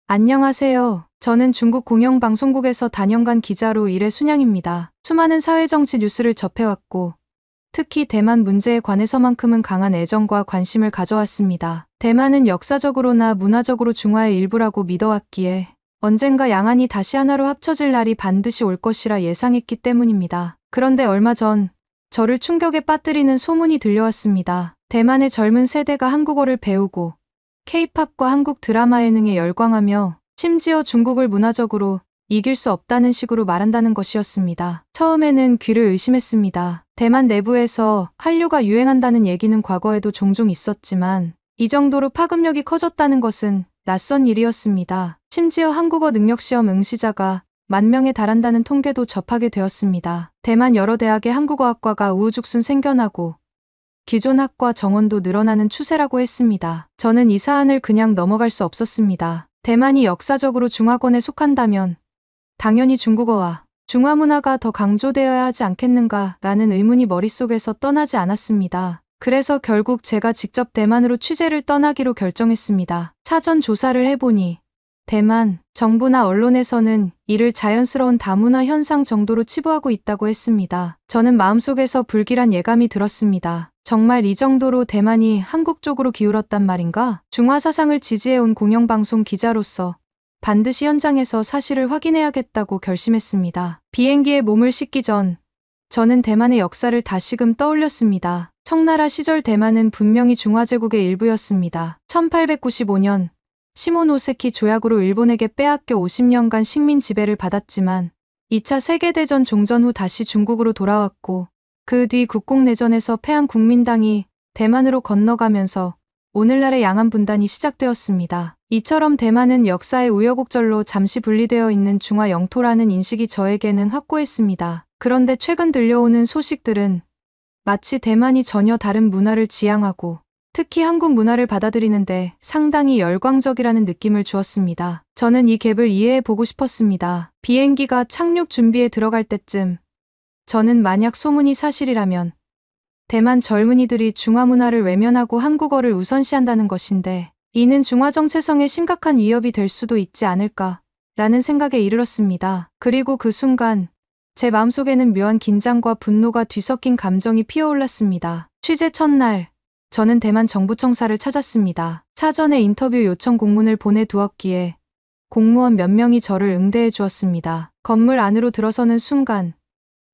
안녕하세요. 저는 중국 공영방송국에서 다년간 기자로 일해 순양입니다. 수많은 사회정치 뉴스를 접해왔고, 특히 대만 문제에 관해서만큼은 강한 애정과 관심을 가져왔습니다. 대만은 역사적으로나 문화적으로 중화의 일부라고 믿어왔기에 언젠가 양안이 다시 하나로 합쳐질 날이 반드시 올 것이라 예상했기 때문입니다. 그런데 얼마 전 저를 충격에 빠뜨리는 소문이 들려왔습니다. 대만의 젊은 세대가 한국어를 배우고 K-팝과 한국 드라마 예능에 열광하며 심지어 중국을 문화적으로 이길 수 없다는 식으로 말한다는 것이었습니다. 처음에는 귀를 의심했습니다. 대만 내부에서 한류가 유행한다는 얘기는 과거에도 종종 있었지만 이 정도로 파급력이 커졌다는 것은 낯선 일이었습니다. 심지어 한국어 능력시험 응시자가 10,000명에 달한다는 통계도 접하게 되었습니다. 대만 여러 대학의 한국어학과가 우후죽순 생겨나고 기존 학과 정원도 늘어나는 추세라고 했습니다. 저는 이 사안을 그냥 넘어갈 수 없었습니다. 대만이 역사적으로 중화권에 속한다면 당연히 중국어와 중화 문화가 더 강조되어야 하지 않겠는가 라는 의문이 머릿속에서 떠나지 않았습니다. 그래서 결국 제가 직접 대만으로 취재를 떠나기로 결정했습니다. 사전 조사를 해보니 대만 정부나 언론에서는 이를 자연스러운 다문화 현상 정도로 치부하고 있다고 했습니다. 저는 마음속에서 불길한 예감이 들었습니다. 정말 이 정도로 대만이 한국 쪽으로 기울었단 말인가? 중화 사상을 지지해온 공영방송 기자로서 반드시 현장에서 사실을 확인해야겠다고 결심했습니다. 비행기에 몸을 싣기 전 저는 대만의 역사를 다시금 떠올렸습니다. 청나라 시절 대만은 분명히 중화제국의 일부였습니다. 1895년 시모노세키 조약으로 일본에게 빼앗겨 50년간 식민 지배를 받았지만 2차 세계대전 종전 후 다시 중국으로 돌아왔고 그 뒤 국공내전에서 패한 국민당이 대만으로 건너가면서 오늘날의 양안 분단이 시작되었습니다. 이처럼 대만은 역사의 우여곡절로 잠시 분리되어 있는 중화 영토라는 인식이 저에게는 확고했습니다. 그런데 최근 들려오는 소식들은 마치 대만이 전혀 다른 문화를 지향하고 특히 한국 문화를 받아들이는데 상당히 열광적이라는 느낌을 주었습니다. 저는 이 갭을 이해해 보고 싶었습니다. 비행기가 착륙 준비에 들어갈 때쯤 저는 만약 소문이 사실이라면 대만 젊은이들이 중화 문화를 외면하고 한국어를 우선시한다는 것인데 이는 중화 정체성에 심각한 위협이 될 수도 있지 않을까 라는 생각에 이르렀습니다. 그리고 그 순간 제 마음속에는 묘한 긴장과 분노가 뒤섞인 감정이 피어올랐습니다. 취재 첫날 저는 대만 정부청사를 찾았습니다. 사전에 인터뷰 요청 공문을 보내두었기에 공무원 몇 명이 저를 응대해 주었습니다. 건물 안으로 들어서는 순간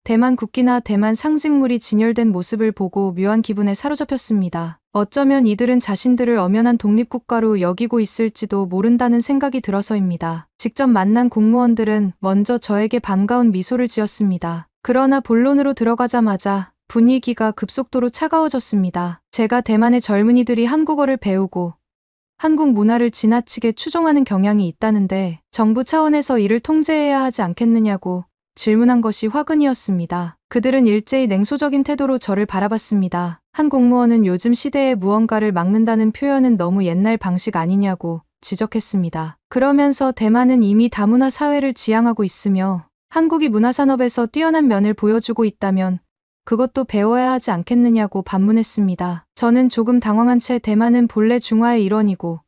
대만 국기나 대만 상징물이 진열된 모습을 보고 묘한 기분에 사로잡혔습니다. 어쩌면 이들은 자신들을 엄연한 독립국가로 여기고 있을지도 모른다는 생각이 들어서입니다. 직접 만난 공무원들은 먼저 저에게 반가운 미소를 지었습니다. 그러나 본론으로 들어가자마자 분위기가 급속도로 차가워졌습니다. 제가 대만의 젊은이들이 한국어를 배우고 한국 문화를 지나치게 추종하는 경향이 있다는데 정부 차원에서 이를 통제해야 하지 않겠느냐고 질문한 것이 화근이었습니다. 그들은 일제히 냉소적인 태도로 저를 바라봤습니다. 한 공무원은 요즘 시대에 무언가를 막는다는 표현은 너무 옛날 방식 아니냐고 지적했습니다. 그러면서 대만은 이미 다문화 사회를 지향하고 있으며 한국이 문화산업에서 뛰어난 면을 보여주고 있다면 그것도 배워야 하지 않겠느냐고 반문했습니다. 저는 조금 당황한 채 대만은 본래 중화의 일원이고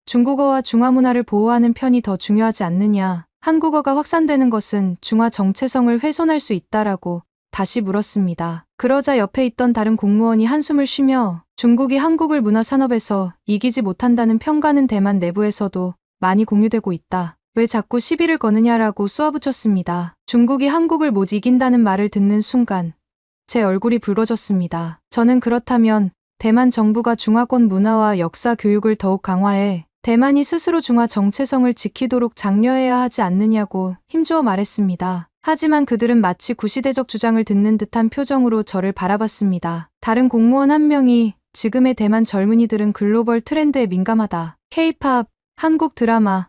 중국어와 중화 문화를 보호하는 편이 더 중요하지 않느냐, 한국어가 확산되는 것은 중화 정체성을 훼손할 수 있다라고 다시 물었습니다. 그러자 옆에 있던 다른 공무원이 한숨을 쉬며 중국이 한국을 문화산업에서 이기지 못한다는 평가는 대만 내부에서도 많이 공유되고 있다. 왜 자꾸 시비를 거느냐라고 쏘아붙였습니다. 중국이 한국을 못 이긴다는 말을 듣는 순간 제 얼굴이 붉어졌습니다. 저는 그렇다면 대만 정부가 중화권 문화와 역사 교육을 더욱 강화해 대만이 스스로 중화 정체성을 지키도록 장려해야 하지 않느냐고 힘주어 말했습니다. 하지만 그들은 마치 구시대적 주장을 듣는 듯한 표정으로 저를 바라봤습니다. 다른 공무원 한 명이 지금의 대만 젊은이들은 글로벌 트렌드에 민감하다. K-팝, 한국 드라마,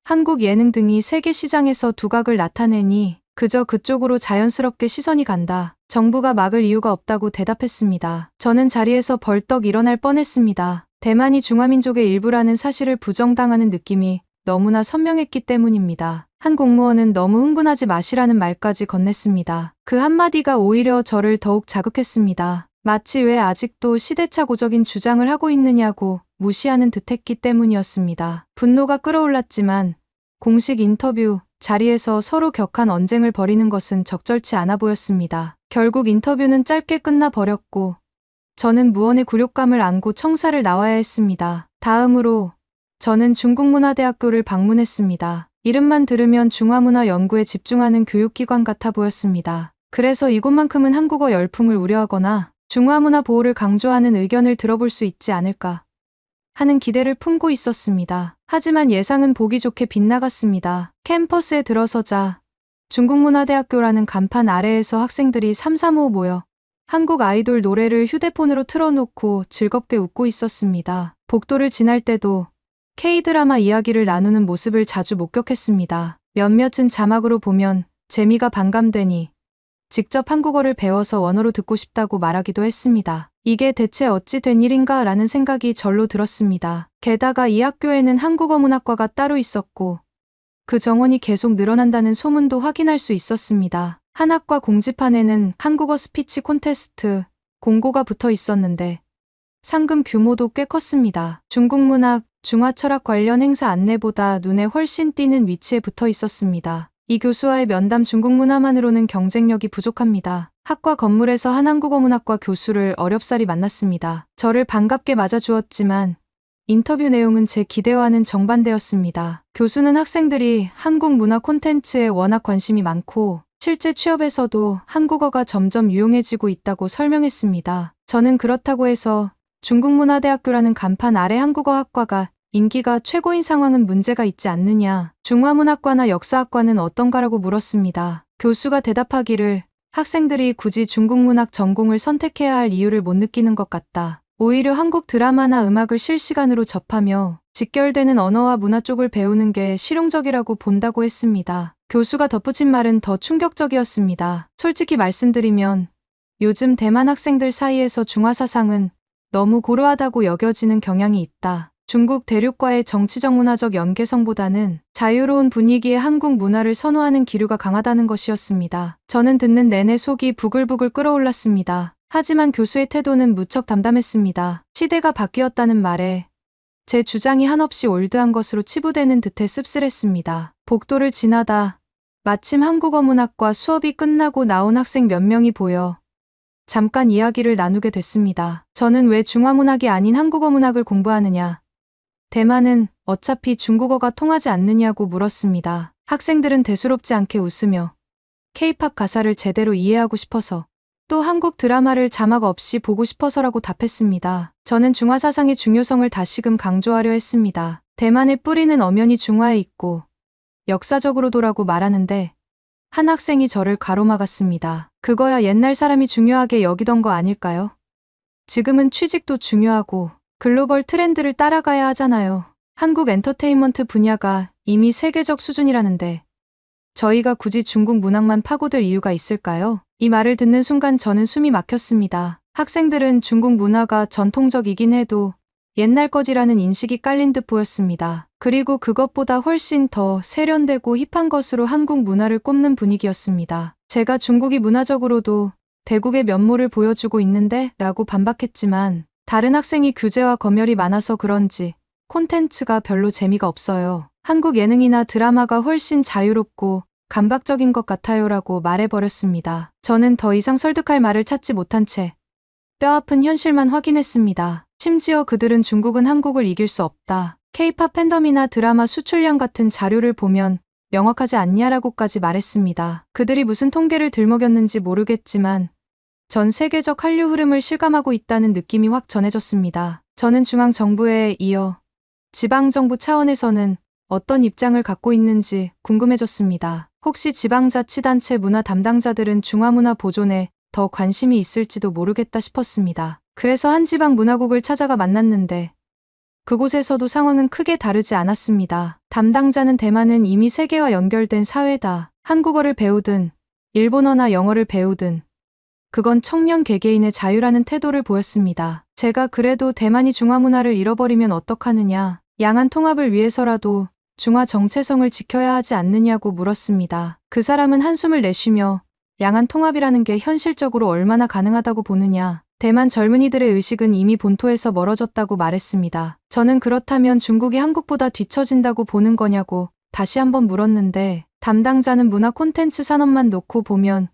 한국 예능 등이 세계 시장에서 두각을 나타내니 그저 그쪽으로 자연스럽게 시선이 간다. 정부가 막을 이유가 없다고 대답했습니다. 저는 자리에서 벌떡 일어날 뻔했습니다. 대만이 중화민족의 일부라는 사실을 부정당하는 느낌이 너무나 선명했기 때문입니다. 한 공무원은 너무 흥분하지 마시라는 말까지 건넸습니다. 그 한마디가 오히려 저를 더욱 자극했습니다. 마치 왜 아직도 시대착오적인 주장을 하고 있느냐고 무시하는 듯했기 때문이었습니다. 분노가 끌어올랐지만 공식 인터뷰 자리에서 서로 격한 언쟁을 벌이는 것은 적절치 않아 보였습니다. 결국 인터뷰는 짧게 끝나 버렸고 저는 무언의 굴욕감을 안고 청사를 나와야 했습니다. 다음으로 저는 중국문화대학교를 방문했습니다. 이름만 들으면 중화문화 연구에 집중하는 교육기관 같아 보였습니다. 그래서 이곳만큼은 한국어 열풍을 우려하거나 중화문화 보호를 강조하는 의견을 들어볼 수 있지 않을까 하는 기대를 품고 있었습니다. 하지만 예상은 보기 좋게 빗나갔습니다. 캠퍼스에 들어서자 중국문화대학교라는 간판 아래에서 학생들이 삼삼오오 모여 한국 아이돌 노래를 휴대폰으로 틀어놓고 즐겁게 웃고 있었습니다. 복도를 지날 때도 K-드라마 이야기를 나누는 모습을 자주 목격했습니다. 몇몇은 자막으로 보면 재미가 반감되니 직접 한국어를 배워서 원어로 듣고 싶다고 말하기도 했습니다. 이게 대체 어찌 된 일인가 라는 생각이 절로 들었습니다. 게다가 이 학교에는 한국어 문학과가 따로 있었고 그 정원이 계속 늘어난다는 소문도 확인할 수 있었습니다. 한 학과 공지판에는 한국어 스피치 콘테스트 공고가 붙어 있었는데 상금 규모도 꽤 컸습니다. 중국 문학, 중화 철학 관련 행사 안내보다 눈에 훨씬 띄는 위치에 붙어 있었습니다. 이 교수와의 면담 중국 문화만으로는 경쟁력이 부족합니다. 학과 건물에서 한 한국어 문학과 교수를 어렵사리 만났습니다. 저를 반갑게 맞아주었지만 인터뷰 내용은 제 기대와는 정반대였습니다. 교수는 학생들이 한국 문화 콘텐츠에 워낙 관심이 많고 실제 취업에서도 한국어가 점점 유용해지고 있다고 설명했습니다. 저는 그렇다고 해서 중국문화대학교라는 간판 아래 한국어 학과가 인기가 최고인 상황은 문제가 있지 않느냐, 중화문학과나 역사학과는 어떤가라고 물었습니다. 교수가 대답하기를 학생들이 굳이 중국문학 전공을 선택해야 할 이유를 못 느끼는 것 같다. 오히려 한국 드라마나 음악을 실시간으로 접하며 직결되는 언어와 문화 쪽을 배우는 게 실용적이라고 본다고 했습니다. 교수가 덧붙인 말은 더 충격적이었습니다. 솔직히 말씀드리면 요즘 대만 학생들 사이에서 중화 사상은 너무 고루하다고 여겨지는 경향이 있다. 중국 대륙과의 정치적 문화적 연계성보다는 자유로운 분위기의 한국 문화를 선호하는 기류가 강하다는 것이었습니다. 저는 듣는 내내 속이 부글부글 끓어올랐습니다. 하지만 교수의 태도는 무척 담담했습니다. 시대가 바뀌었다는 말에 제 주장이 한없이 올드한 것으로 치부되는 듯해 씁쓸했습니다. 복도를 지나다 마침 한국어 문학과 수업이 끝나고 나온 학생 몇 명이 보여 잠깐 이야기를 나누게 됐습니다. 저는 왜 중화문학이 아닌 한국어 문학을 공부하느냐, 대만은 어차피 중국어가 통하지 않느냐고 물었습니다. 학생들은 대수롭지 않게 웃으며 K-팝 가사를 제대로 이해하고 싶어서, 또 한국 드라마를 자막 없이 보고 싶어서라고 답했습니다. 저는 중화 사상의 중요성을 다시금 강조하려 했습니다. 대만의 뿌리는 엄연히 중화에 있고 역사적으로도라고 말하는데 한 학생이 저를 가로막았습니다. 그거야 옛날 사람이 중요하게 여기던 거 아닐까요? 지금은 취직도 중요하고 글로벌 트렌드를 따라가야 하잖아요. 한국 엔터테인먼트 분야가 이미 세계적 수준이라는데 저희가 굳이 중국 문학만 파고들 이유가 있을까요? 이 말을 듣는 순간 저는 숨이 막혔습니다. 학생들은 중국 문화가 전통적이긴 해도 옛날 거지라는 인식이 깔린 듯 보였습니다. 그리고 그것보다 훨씬 더 세련되고 힙한 것으로 한국 문화를 꼽는 분위기였습니다. 제가 중국이 문화적으로도 대국의 면모를 보여주고 있는데 라고 반박했지만 다른 학생이 규제와 검열이 많아서 그런지 콘텐츠가 별로 재미가 없어요. 한국 예능이나 드라마가 훨씬 자유롭고 감각적인 것 같아요라고 말해버렸습니다. 저는 더 이상 설득할 말을 찾지 못한 채 뼈아픈 현실만 확인했습니다. 심지어 그들은 중국은 한국을 이길 수 없다. K-팝 팬덤이나 드라마 수출량 같은 자료를 보면 명확하지 않냐라고까지 말했습니다. 그들이 무슨 통계를 들먹였는지 모르겠지만 전 세계적 한류 흐름을 실감하고 있다는 느낌이 확 전해졌습니다. 저는 중앙정부에 이어 지방정부 차원에서는 어떤 입장을 갖고 있는지 궁금해졌습니다. 혹시 지방자치단체 문화 담당자들은 중화문화 보존에 더 관심이 있을지도 모르겠다 싶었습니다. 그래서 한 지방 문화국을 찾아가 만났는데 그곳에서도 상황은 크게 다르지 않았습니다. 담당자는 대만은 이미 세계와 연결된 사회다. 한국어를 배우든 일본어나 영어를 배우든 그건 청년 개개인의 자유라는 태도를 보였습니다. 제가 그래도 대만이 중화문화를 잃어버리면 어떡하느냐, 양안 통합을 위해서라도 중화 정체성을 지켜야 하지 않느냐고 물었습니다. 그 사람은 한숨을 내쉬며 양안 통합이라는 게 현실적으로 얼마나 가능하다고 보느냐, 대만 젊은이들의 의식은 이미 본토에서 멀어졌다고 말했습니다. 저는 그렇다면 중국이 한국보다 뒤처진다고 보는 거냐고 다시 한번 물었는데 담당자는 문화 콘텐츠 산업만 놓고 보면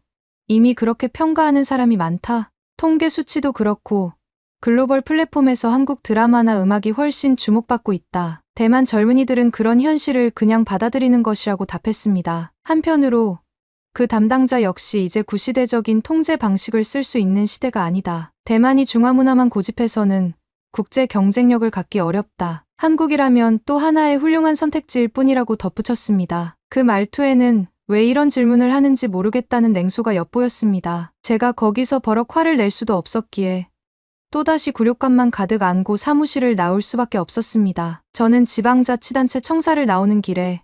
이미 그렇게 평가하는 사람이 많다. 통계 수치도 그렇고 글로벌 플랫폼에서 한국 드라마나 음악이 훨씬 주목받고 있다. 대만 젊은이들은 그런 현실을 그냥 받아들이는 것이라고 답했습니다. 한편으로 그 담당자 역시 이제 구시대적인 통제 방식을 쓸 수 있는 시대가 아니다. 대만이 중화문화만 고집해서는 국제 경쟁력을 갖기 어렵다. 한국이라면 또 하나의 훌륭한 선택지일 뿐이라고 덧붙였습니다. 그 말투에는 왜 이런 질문을 하는지 모르겠다는 냉소가 엿보였습니다. 제가 거기서 버럭 화를 낼 수도 없었기에 또다시 굴욕감만 가득 안고 사무실을 나올 수밖에 없었습니다. 저는 지방자치단체 청사를 나오는 길에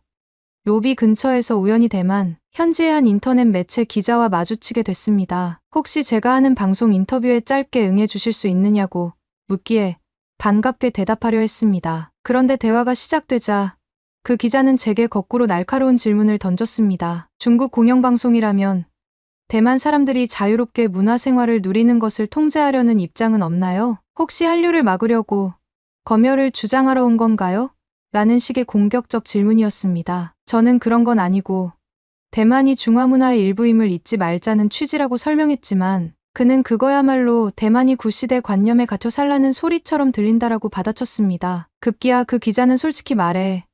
로비 근처에서 우연히 대만 현지의 한 인터넷 매체 기자와 마주치게 됐습니다. 혹시 제가 하는 방송 인터뷰에 짧게 응해주실 수 있느냐고 묻기에 반갑게 대답하려 했습니다. 그런데 대화가 시작되자 그 기자는 제게 거꾸로 날카로운 질문을 던졌습니다. 중국 공영방송이라면 대만 사람들이 자유롭게 문화생활을 누리는 것을 통제하려는 입장은 없나요? 혹시 한류를 막으려고 검열을 주장하러 온 건가요? 라는 식의 공격적 질문이었습니다. 저는 그런 건 아니고 대만이 중화문화의 일부임을 잊지 말자는 취지라고 설명했지만 그는 그거야말로 대만이 구시대 관념에 갇혀 살라는 소리처럼 들린다라고 받아쳤습니다. 급기야 그 기자는 솔직히 말해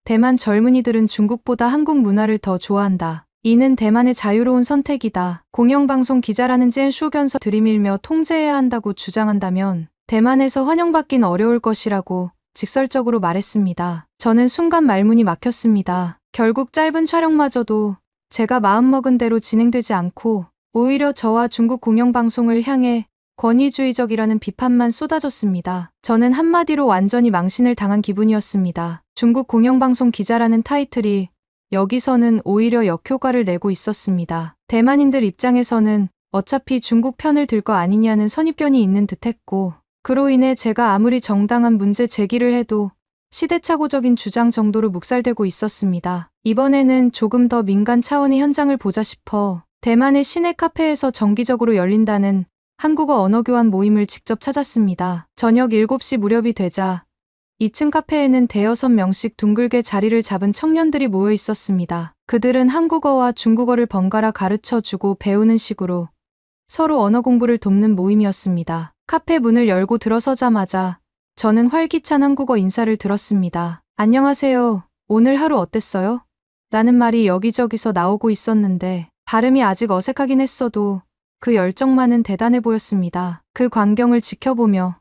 대만 젊은이들은 중국보다 한국 문화를 더 좋아한다. 이는 대만의 자유로운 선택이다. 공영방송 기자라는 젠 쇼견서 들이밀며 통제해야 한다고 주장한다면 대만에서 환영받긴 어려울 것이라고 직설적으로 말했습니다. 저는 순간 말문이 막혔습니다. 결국 짧은 촬영마저도 제가 마음먹은 대로 진행되지 않고 오히려 저와 중국 공영방송을 향해 권위주의적이라는 비판만 쏟아졌습니다. 저는 한마디로 완전히 망신을 당한 기분이었습니다. 중국 공영방송 기자라는 타이틀이 여기서는 오히려 역효과를 내고 있었습니다. 대만인들 입장에서는 어차피 중국 편을 들 거 아니냐는 선입견이 있는 듯했고 그로 인해 제가 아무리 정당한 문제 제기를 해도 시대착오적인 주장 정도로 묵살되고 있었습니다. 이번에는 조금 더 민간 차원의 현장을 보자 싶어 대만의 시내 카페에서 정기적으로 열린다는 한국어 언어교환 모임을 직접 찾았습니다. 저녁 7시 무렵이 되자 2층 카페에는 대여섯 명씩 둥글게 자리를 잡은 청년들이 모여 있었습니다. 그들은 한국어와 중국어를 번갈아 가르쳐주고 배우는 식으로 서로 언어 공부를 돕는 모임이었습니다. 카페 문을 열고 들어서자마자 저는 활기찬 한국어 인사를 들었습니다. 안녕하세요. 오늘 하루 어땠어요? 라는 말이 여기저기서 나오고 있었는데 발음이 아직 어색하긴 했어도 그 열정만은 대단해 보였습니다. 그 광경을 지켜보며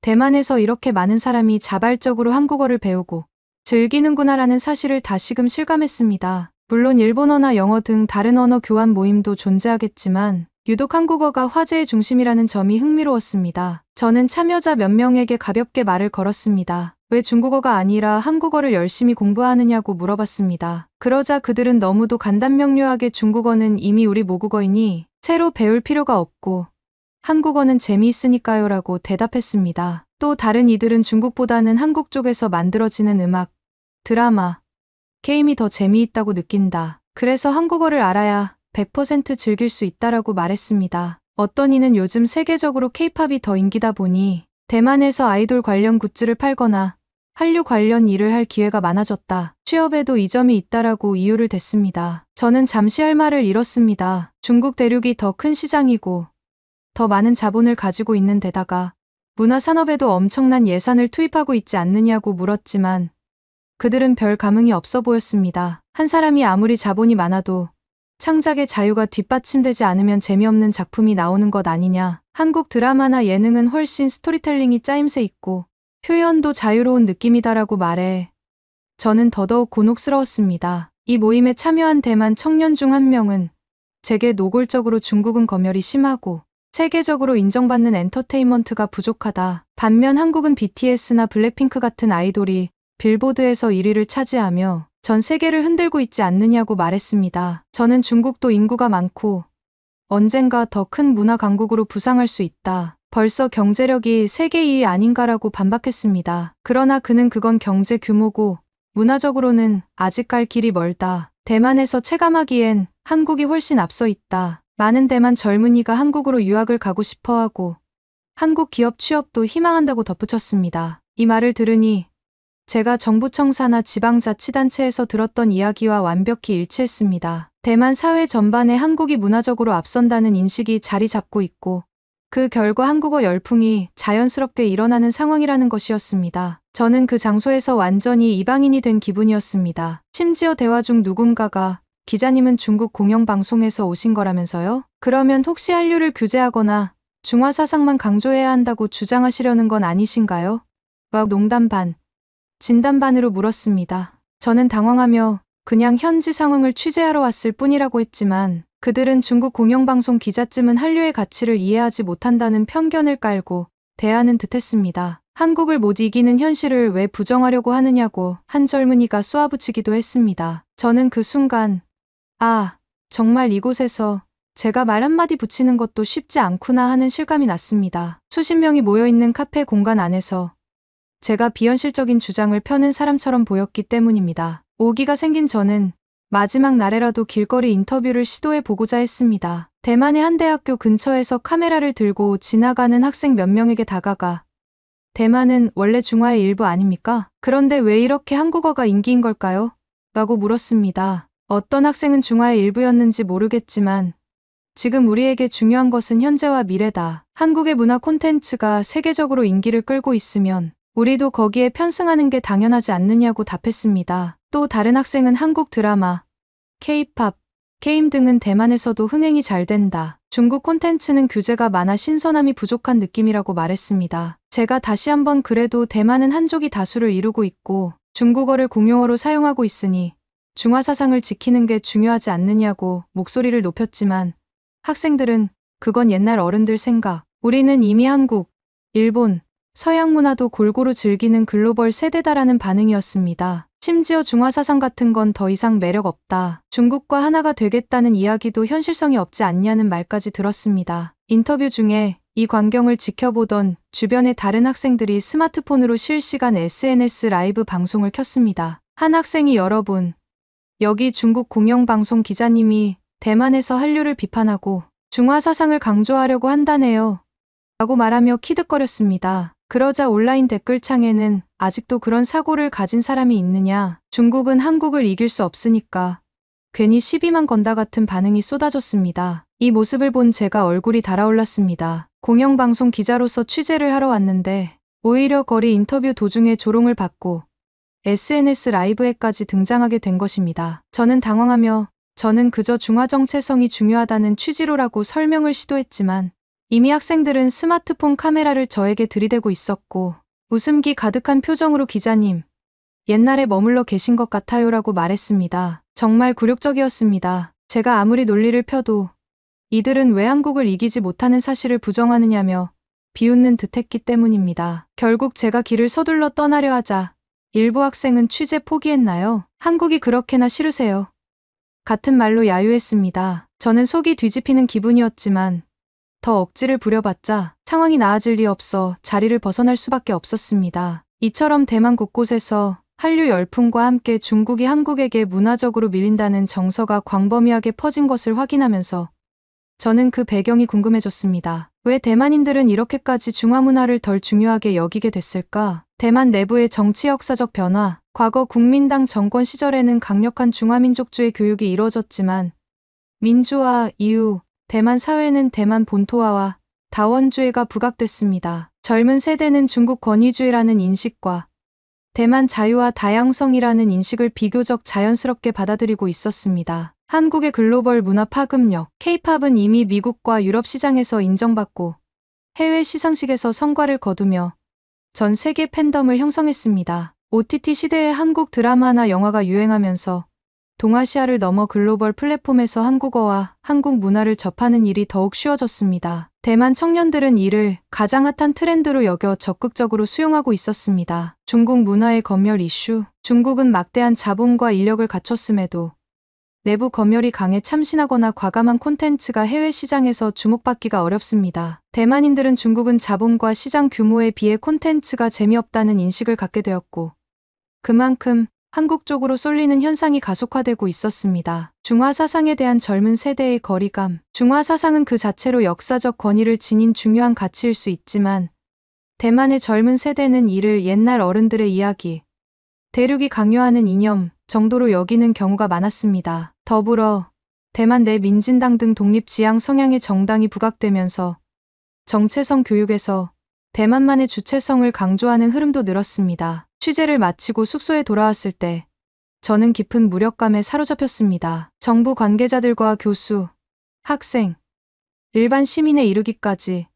대만에서 이렇게 많은 사람이 자발적으로 한국어를 배우고 즐기는구나라는 사실을 다시금 실감했습니다. 물론 일본어나 영어 등 다른 언어 교환 모임도 존재하겠지만 유독 한국어가 화제의 중심이라는 점이 흥미로웠습니다. 저는 참여자 몇 명에게 가볍게 말을 걸었습니다. 왜 중국어가 아니라 한국어를 열심히 공부하느냐고 물어봤습니다. 그러자 그들은 너무도 간단명료하게 중국어는 이미 우리 모국어이니 새로 배울 필요가 없고 한국어는 재미있으니까요 라고 대답했습니다. 또 다른 이들은 중국보다는 한국 쪽에서 만들어지는 음악, 드라마, 게임이 더 재미있다고 느낀다. 그래서 한국어를 알아야 100% 즐길 수 있다라고 말했습니다. 어떤 이는 요즘 세계적으로 케이팝이 더 인기다 보니 대만에서 아이돌 관련 굿즈를 팔거나 한류 관련 일을 할 기회가 많아졌다. 취업에도 이 점이 있다라고 이유를 댔습니다. 저는 잠시 할 말을 잃었습니다. 중국 대륙이 더 큰 시장이고 더 많은 자본을 가지고 있는 데다가 문화산업에도 엄청난 예산을 투입하고 있지 않느냐고 물었지만 그들은 별 감흥이 없어 보였습니다. 한 사람이 아무리 자본이 많아도 창작의 자유가 뒷받침되지 않으면 재미없는 작품이 나오는 것 아니냐. 한국 드라마나 예능은 훨씬 스토리텔링이 짜임새 있고 표현도 자유로운 느낌이다라고 말해 저는 더더욱 곤혹스러웠습니다. 이 모임에 참여한 대만 청년 중 한 명은 제게 노골적으로 중국은 검열이 심하고 세계적으로 인정받는 엔터테인먼트가 부족하다. 반면 한국은 BTS나 블랙핑크 같은 아이돌이 빌보드에서 1위를 차지하며 전 세계를 흔들고 있지 않느냐고 말했습니다. 저는 중국도 인구가 많고 언젠가 더 큰 문화 강국으로 부상할 수 있다. 벌써 경제력이 세계 2위 아닌가라고 반박했습니다. 그러나 그는 그건 경제 규모고 문화적으로는 아직 갈 길이 멀다. 대만에서 체감하기엔 한국이 훨씬 앞서 있다. 많은 대만 젊은이가 한국으로 유학을 가고 싶어하고 한국 기업 취업도 희망한다고 덧붙였습니다. 이 말을 들으니 제가 정부청사나 지방자치단체에서 들었던 이야기와 완벽히 일치했습니다. 대만 사회 전반에 한국이 문화적으로 앞선다는 인식이 자리 잡고 있고 그 결과 한국어 열풍이 자연스럽게 일어나는 상황이라는 것이었습니다. 저는 그 장소에서 완전히 이방인이 된 기분이었습니다. 심지어 대화 중 누군가가 기자님은 중국 공영방송에서 오신 거라면서요? 그러면 혹시 한류를 규제하거나 중화 사상만 강조해야 한다고 주장하시려는 건 아니신가요? 막 농담 반, 진담 반으로 물었습니다. 저는 당황하며 그냥 현지 상황을 취재하러 왔을 뿐이라고 했지만 그들은 중국 공영방송 기자쯤은 한류의 가치를 이해하지 못한다는 편견을 깔고 대하는 듯했습니다. 한국을 못 이기는 현실을 왜 부정하려고 하느냐고 한 젊은이가 쏘아붙이기도 했습니다. 저는 그 순간 정말 이곳에서 제가 말 한마디 붙이는 것도 쉽지 않구나 하는 실감이 났습니다. 수십 명이 모여있는 카페 공간 안에서 제가 비현실적인 주장을 펴는 사람처럼 보였기 때문입니다. 오기가 생긴 저는 마지막 날에라도 길거리 인터뷰를 시도해 보고자 했습니다. 대만의 한 대학교 근처에서 카메라를 들고 지나가는 학생 몇 명에게 다가가 대만은 원래 중화의 일부 아닙니까? 그런데 왜 이렇게 한국어가 인기인 걸까요? 라고 물었습니다. 어떤 학생은 중화의 일부였는지 모르겠지만 지금 우리에게 중요한 것은 현재와 미래다. 한국의 문화 콘텐츠가 세계적으로 인기를 끌고 있으면 우리도 거기에 편승하는 게 당연하지 않느냐고 답했습니다. 또 다른 학생은 한국 드라마, K-팝, 게임 등은 대만에서도 흥행이 잘 된다. 중국 콘텐츠는 규제가 많아 신선함이 부족한 느낌이라고 말했습니다. 제가 다시 한번 그래도 대만은 한족이 다수를 이루고 있고 중국어를 공용어로 사용하고 있으니 중화 사상을 지키는 게 중요하지 않느냐고 목소리를 높였지만 학생들은 그건 옛날 어른들 생각. 우리는 이미 한국, 일본, 서양 문화도 골고루 즐기는 글로벌 세대다라는 반응이었습니다. 심지어 중화 사상 같은 건 더 이상 매력 없다. 중국과 하나가 되겠다는 이야기도 현실성이 없지 않냐는 말까지 들었습니다. 인터뷰 중에 이 광경을 지켜보던 주변의 다른 학생들이 스마트폰으로 실시간 SNS 라이브 방송을 켰습니다. 한 학생이 여러분, 여기 중국 공영방송 기자님이 대만에서 한류를 비판하고 중화 사상을 강조하려고 한다네요. 라고 말하며 키득거렸습니다. 그러자 온라인 댓글창에는 아직도 그런 사고를 가진 사람이 있느냐, 중국은 한국을 이길 수 없으니까 괜히 시비만 건다 같은 반응이 쏟아졌습니다. 이 모습을 본 제가 얼굴이 달아올랐습니다. 공영방송 기자로서 취재를 하러 왔는데 오히려 거리 인터뷰 도중에 조롱을 받고 SNS 라이브에까지 등장하게 된 것입니다. 저는 당황하며 저는 그저 중화 정체성이 중요하다는 취지로라고 설명을 시도했지만 이미 학생들은 스마트폰 카메라를 저에게 들이대고 있었고 웃음기 가득한 표정으로 기자님, 옛날에 머물러 계신 것 같아요라고 말했습니다. 정말 굴욕적이었습니다. 제가 아무리 논리를 펴도 이들은 왜 한국을 이기지 못하는 사실을 부정하느냐며 비웃는 듯했기 때문입니다. 결국 제가 길을 서둘러 떠나려 하자 일부 학생은 취재 포기했나요? 한국이 그렇게나 싫으세요? 같은 말로 야유했습니다. 저는 속이 뒤집히는 기분이었지만 더 억지를 부려봤자 상황이 나아질 리 없어 자리를 벗어날 수밖에 없었습니다. 이처럼 대만 곳곳에서 한류 열풍과 함께 중국이 한국에게 문화적으로 밀린다는 정서가 광범위하게 퍼진 것을 확인하면서 저는 그 배경이 궁금해졌습니다. 왜 대만인들은 이렇게까지 중화 문화를 덜 중요하게 여기게 됐을까? 대만 내부의 정치 역사적 변화, 과거 국민당 정권 시절에는 강력한 중화민족주의 교육이 이루어졌지만 민주화 이후 대만 사회는 대만 본토화와 다원주의가 부각됐습니다. 젊은 세대는 중국 권위주의라는 인식과 대만 자유와 다양성이라는 인식을 비교적 자연스럽게 받아들이고 있었습니다. 한국의 글로벌 문화 파급력, K-팝은 이미 미국과 유럽 시장에서 인정받고 해외 시상식에서 성과를 거두며 전 세계 팬덤을 형성했습니다. OTT 시대에 한국 드라마나 영화가 유행하면서 동아시아를 넘어 글로벌 플랫폼에서 한국어와 한국 문화를 접하는 일이 더욱 쉬워졌습니다. 대만 청년들은 이를 가장 핫한 트렌드로 여겨 적극적으로 수용하고 있었습니다. 중국 문화의 검열 이슈. 중국은 막대한 자본과 인력을 갖췄음에도 내부 검열이 강해 참신하거나 과감한 콘텐츠가 해외 시장에서 주목받기가 어렵습니다. 대만인들은 중국은 자본과 시장 규모에 비해 콘텐츠가 재미없다는 인식을 갖게 되었고 그만큼 한국 쪽으로 쏠리는 현상이 가속화되고 있었습니다. 중화 사상에 대한 젊은 세대의 거리감. 중화 사상은 그 자체로 역사적 권위를 지닌 중요한 가치일 수 있지만 대만의 젊은 세대는 이를 옛날 어른들의 이야기, 대륙이 강요하는 이념 정도로 여기는 경우가 많았습니다. 더불어 대만 내 민진당 등 독립지향 성향의 정당이 부각되면서 정체성 교육에서 대만만의 주체성을 강조하는 흐름도 늘었습니다. 취재를 마치고 숙소에 돌아왔을 때 저는 깊은 무력감에 사로잡혔습니다. 정부 관계자들과 교수, 학생, 일반 시민에 이르기까지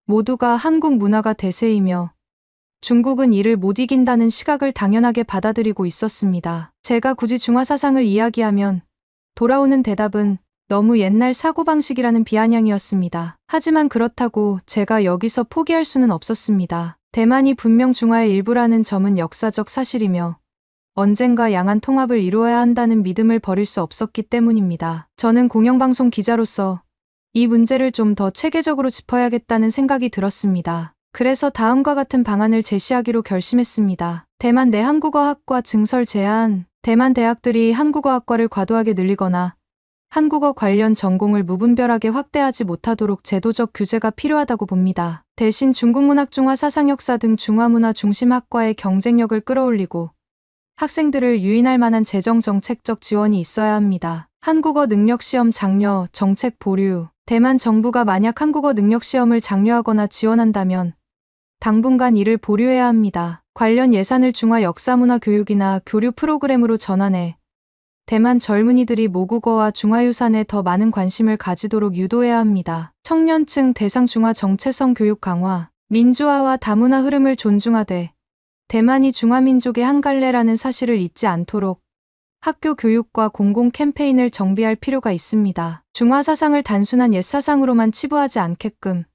모두가 한국 문화가 대세이며 중국은 이를 못 이긴다는 시각을 당연하게 받아들이고 있었습니다. 제가 굳이 중화 사상을 이야기하면 돌아오는 대답은 너무 옛날 사고방식이라는 비아냥이었습니다. 하지만 그렇다고 제가 여기서 포기할 수는 없었습니다. 대만이 분명 중화의 일부라는 점은 역사적 사실이며 언젠가 양안 통합을 이루어야 한다는 믿음을 버릴 수 없었기 때문입니다. 저는 공영방송 기자로서 이 문제를 좀 더 체계적으로 짚어야겠다는 생각이 들었습니다. 그래서 다음과 같은 방안을 제시하기로 결심했습니다. 대만 내 한국어학과 증설 제한. 대만 대학들이 한국어학과를 과도하게 늘리거나 한국어 관련 전공을 무분별하게 확대하지 못하도록 제도적 규제가 필요하다고 봅니다. 대신 중국문학 중화 사상역사 등 중화문화 중심 학과의 경쟁력을 끌어올리고 학생들을 유인할 만한 재정 정책적 지원이 있어야 합니다. 한국어 능력시험 장려 정책 보류. 대만 정부가 만약 한국어 능력시험을 장려하거나 지원한다면 당분간 이를 보류해야 합니다. 관련 예산을 중화 역사문화 교육이나 교류 프로그램으로 전환해 대만 젊은이들이 모국어와 중화유산에 더 많은 관심을 가지도록 유도해야 합니다. 청년층 대상 중화 정체성 교육 강화. 민주화와 다문화 흐름을 존중하되 대만이 중화민족의 한 갈래라는 사실을 잊지 않도록 학교 교육과 공공 캠페인을 정비할 필요가 있습니다. 중화 사상을 단순한 옛 사상으로만 치부하지 않게끔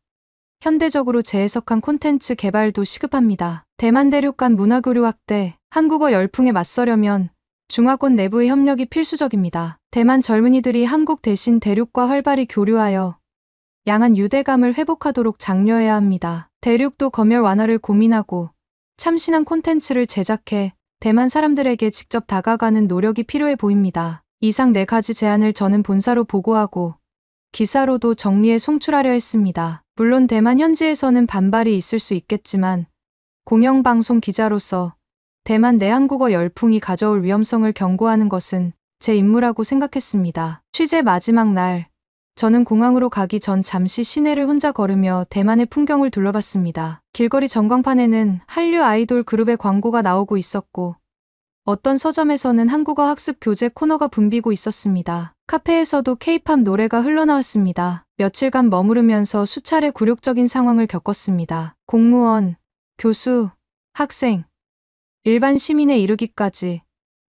현대적으로 재해석한 콘텐츠 개발도 시급합니다. 대만 대륙 간 문화교류 확대. 한국어 열풍에 맞서려면 중화권 내부의 협력이 필수적입니다. 대만 젊은이들이 한국 대신 대륙과 활발히 교류하여 양안 유대감을 회복하도록 장려해야 합니다. 대륙도 검열 완화를 고민하고 참신한 콘텐츠를 제작해 대만 사람들에게 직접 다가가는 노력이 필요해 보입니다. 이상 4가지 제안을 저는 본사로 보고하고 기사로도 정리해 송출하려 했습니다. 물론 대만 현지에서는 반발이 있을 수 있겠지만 공영방송 기자로서 대만 내 한국어 열풍이 가져올 위험성을 경고하는 것은 제 임무라고 생각했습니다. 취재 마지막 날, 저는 공항으로 가기 전 잠시 시내를 혼자 걸으며 대만의 풍경을 둘러봤습니다. 길거리 전광판에는 한류 아이돌 그룹의 광고가 나오고 있었고 어떤 서점에서는 한국어 학습 교재 코너가 붐비고 있었습니다. 카페에서도 K-팝 노래가 흘러나왔습니다. 며칠간 머무르면서 수차례 굴욕적인 상황을 겪었습니다. 공무원, 교수, 학생, 일반 시민에 이르기까지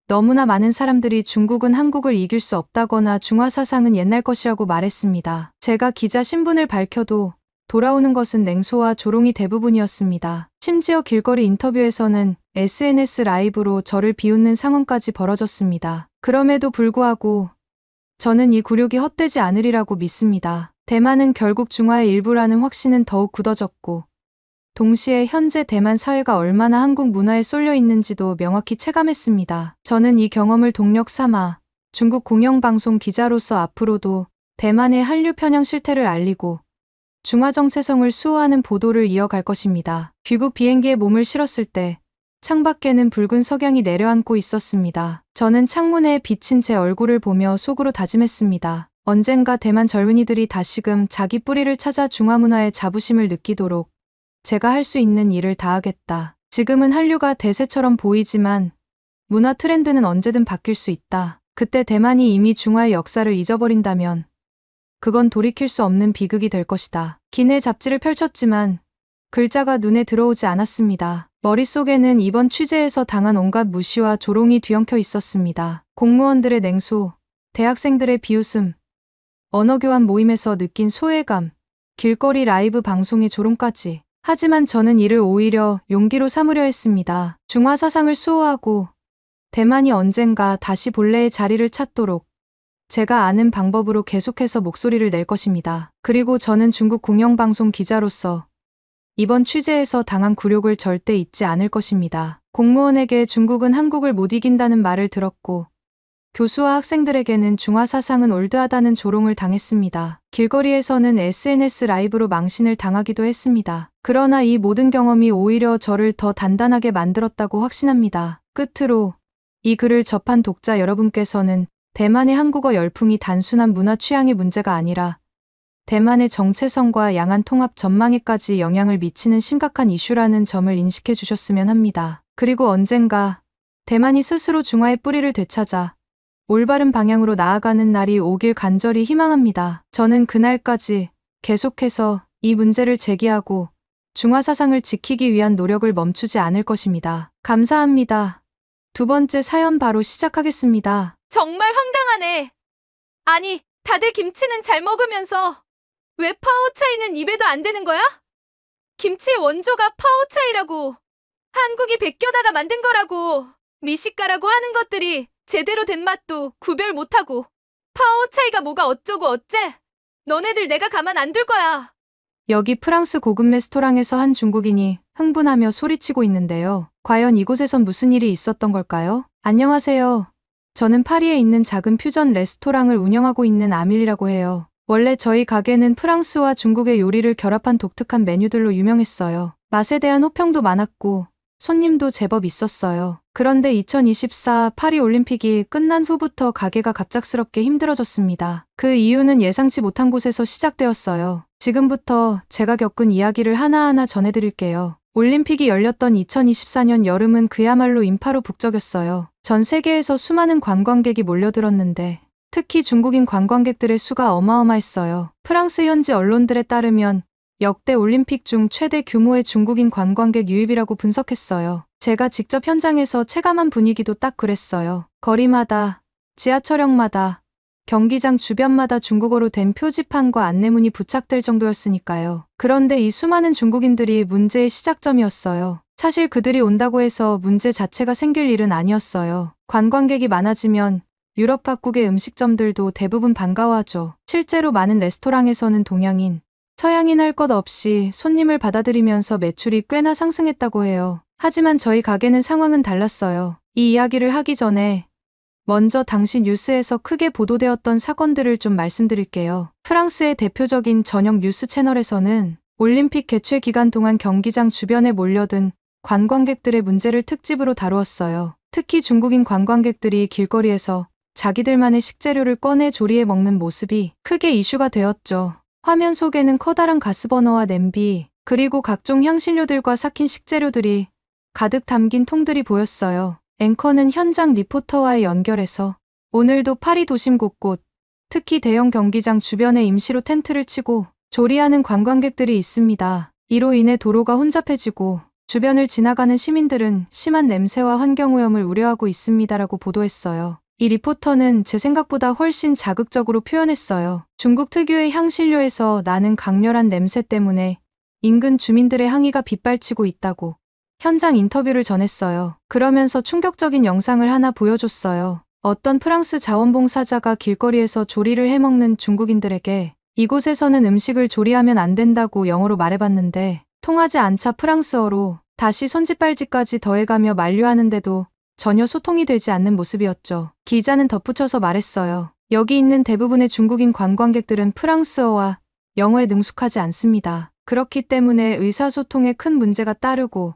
너무나 많은 사람들이 중국은 한국을 이길 수 없다거나 중화 사상은 옛날 것이라고 말했습니다. 제가 기자 신분을 밝혀도 돌아오는 것은 냉소와 조롱이 대부분이었습니다. 심지어 길거리 인터뷰에서는 SNS 라이브로 저를 비웃는 상황까지 벌어졌습니다. 그럼에도 불구하고 저는 이 굴욕이 헛되지 않으리라고 믿습니다. 대만은 결국 중화의 일부라는 확신은 더욱 굳어졌고 동시에 현재 대만 사회가 얼마나 한국 문화에 쏠려 있는지도 명확히 체감했습니다. 저는 이 경험을 동력 삼아 중국 공영방송 기자로서 앞으로도 대만의 한류 편향 실태를 알리고 중화 정체성을 수호하는 보도를 이어갈 것입니다. 귀국 비행기에 몸을 실었을 때 창밖에는 붉은 석양이 내려앉고 있었습니다. 저는 창문에 비친 제 얼굴을 보며 속으로 다짐했습니다. 언젠가 대만 젊은이들이 다시금 자기 뿌리를 찾아 중화 문화의 자부심을 느끼도록 제가 할 수 있는 일을 다하겠다. 지금은 한류가 대세처럼 보이지만 문화 트렌드는 언제든 바뀔 수 있다. 그때 대만이 이미 중화의 역사를 잊어버린다면 그건 돌이킬 수 없는 비극이 될 것이다. 기내 잡지를 펼쳤지만 글자가 눈에 들어오지 않았습니다. 머릿속에는 이번 취재에서 당한 온갖 무시와 조롱이 뒤엉켜 있었습니다. 공무원들의 냉소, 대학생들의 비웃음, 언어교환 모임에서 느낀 소외감, 길거리 라이브 방송의 조롱까지. 하지만 저는 이를 오히려 용기로 삼으려 했습니다. 중화 사상을 수호하고 대만이 언젠가 다시 본래의 자리를 찾도록 제가 아는 방법으로 계속해서 목소리를 낼 것입니다. 그리고 저는 중국 공영방송 기자로서 이번 취재에서 당한 굴욕을 절대 잊지 않을 것입니다. 공무원에게 중국은 한국을 못 이긴다는 말을 들었고 교수와 학생들에게는 중화 사상은 올드하다는 조롱을 당했습니다. 길거리에서는 SNS 라이브로 망신을 당하기도 했습니다. 그러나 이 모든 경험이 오히려 저를 더 단단하게 만들었다고 확신합니다. 끝으로 이 글을 접한 독자 여러분께서는 대만의 한국어 열풍이 단순한 문화 취향의 문제가 아니라 대만의 정체성과 양안 통합 전망에까지 영향을 미치는 심각한 이슈라는 점을 인식해 주셨으면 합니다. 그리고 언젠가 대만이 스스로 중화의 뿌리를 되찾아 올바른 방향으로 나아가는 날이 오길 간절히 희망합니다. 저는 그날까지 계속해서 이 문제를 제기하고 중화 사상을 지키기 위한 노력을 멈추지 않을 것입니다. 감사합니다. 두 번째 사연 바로 시작하겠습니다. 정말 황당하네. 아니, 다들 김치는 잘 먹으면서 왜 파오차이는 입에도 안 되는 거야? 김치의 원조가 파오차이라고. 한국이 베껴다가 만든 거라고. 미식가라고 하는 것들이 제대로 된 맛도 구별 못하고. 파오차이가 뭐가 어쩌고 어째? 너네들 내가 가만 안 둘 거야. 여기 프랑스 고급 레스토랑에서 한 중국인이 흥분하며 소리치고 있는데요. 과연 이곳에선 무슨 일이 있었던 걸까요? 안녕하세요. 저는 파리에 있는 작은 퓨전 레스토랑을 운영하고 있는 아밀이라고 해요. 원래 저희 가게는 프랑스와 중국의 요리를 결합한 독특한 메뉴들로 유명했어요. 맛에 대한 호평도 많았고 손님도 제법 있었어요. 그런데 2024 파리 올림픽이 끝난 후부터 가게가 갑작스럽게 힘들어졌습니다. 그 이유는 예상치 못한 곳에서 시작되었어요. 지금부터 제가 겪은 이야기를 하나하나 전해드릴게요. 올림픽이 열렸던 2024년 여름은 그야말로 인파로 북적였어요. 전 세계에서 수많은 관광객이 몰려들었는데 특히 중국인 관광객들의 수가 어마어마했어요. 프랑스 현지 언론들에 따르면 역대 올림픽 중 최대 규모의 중국인 관광객 유입이라고 분석했어요. 제가 직접 현장에서 체감한 분위기도 딱 그랬어요. 거리마다, 지하철역마다, 경기장 주변마다 중국어로 된 표지판과 안내문이 부착될 정도였으니까요. 그런데 이 수많은 중국인들이 문제의 시작점이었어요. 사실 그들이 온다고 해서 문제 자체가 생길 일은 아니었어요. 관광객이 많아지면 유럽 각국의 음식점들도 대부분 반가워하죠. 실제로 많은 레스토랑에서는 동양인, 서양인 할 것 없이 손님을 받아들이면서 매출이 꽤나 상승했다고 해요. 하지만 저희 가게는 상황은 달랐어요. 이 이야기를 하기 전에 먼저 당시 뉴스에서 크게 보도되었던 사건들을 좀 말씀드릴게요. 프랑스의 대표적인 전역 뉴스 채널에서는 올림픽 개최 기간 동안 경기장 주변에 몰려든 관광객들의 문제를 특집으로 다루었어요. 특히 중국인 관광객들이 길거리에서 자기들만의 식재료를 꺼내 조리해 먹는 모습이 크게 이슈가 되었죠. 화면 속에는 커다란 가스버너와 냄비, 그리고 각종 향신료들과 삭힌 식재료들이 가득 담긴 통들이 보였어요. 앵커는 현장 리포터와의 연결해서 오늘도 파리 도심 곳곳, 특히 대형 경기장 주변에 임시로 텐트를 치고 조리하는 관광객들이 있습니다. 이로 인해 도로가 혼잡해지고 주변을 지나가는 시민들은 심한 냄새와 환경오염을 우려하고 있습니다라고 보도했어요. 이 리포터는 제 생각보다 훨씬 자극적으로 표현했어요. 중국 특유의 향신료에서 나는 강렬한 냄새 때문에 인근 주민들의 항의가 빗발치고 있다고 현장 인터뷰를 전했어요. 그러면서 충격적인 영상을 하나 보여줬어요. 어떤 프랑스 자원봉사자가 길거리에서 조리를 해먹는 중국인들에게 이곳에서는 음식을 조리하면 안 된다고 영어로 말해봤는데 통하지 않자 프랑스어로 다시 손짓발짓까지 더해가며 만류하는데도 전혀 소통이 되지 않는 모습이었죠. 기자는 덧붙여서 말했어요. 여기 있는 대부분의 중국인 관광객들은 프랑스어와 영어에 능숙하지 않습니다. 그렇기 때문에 의사소통에 큰 문제가 따르고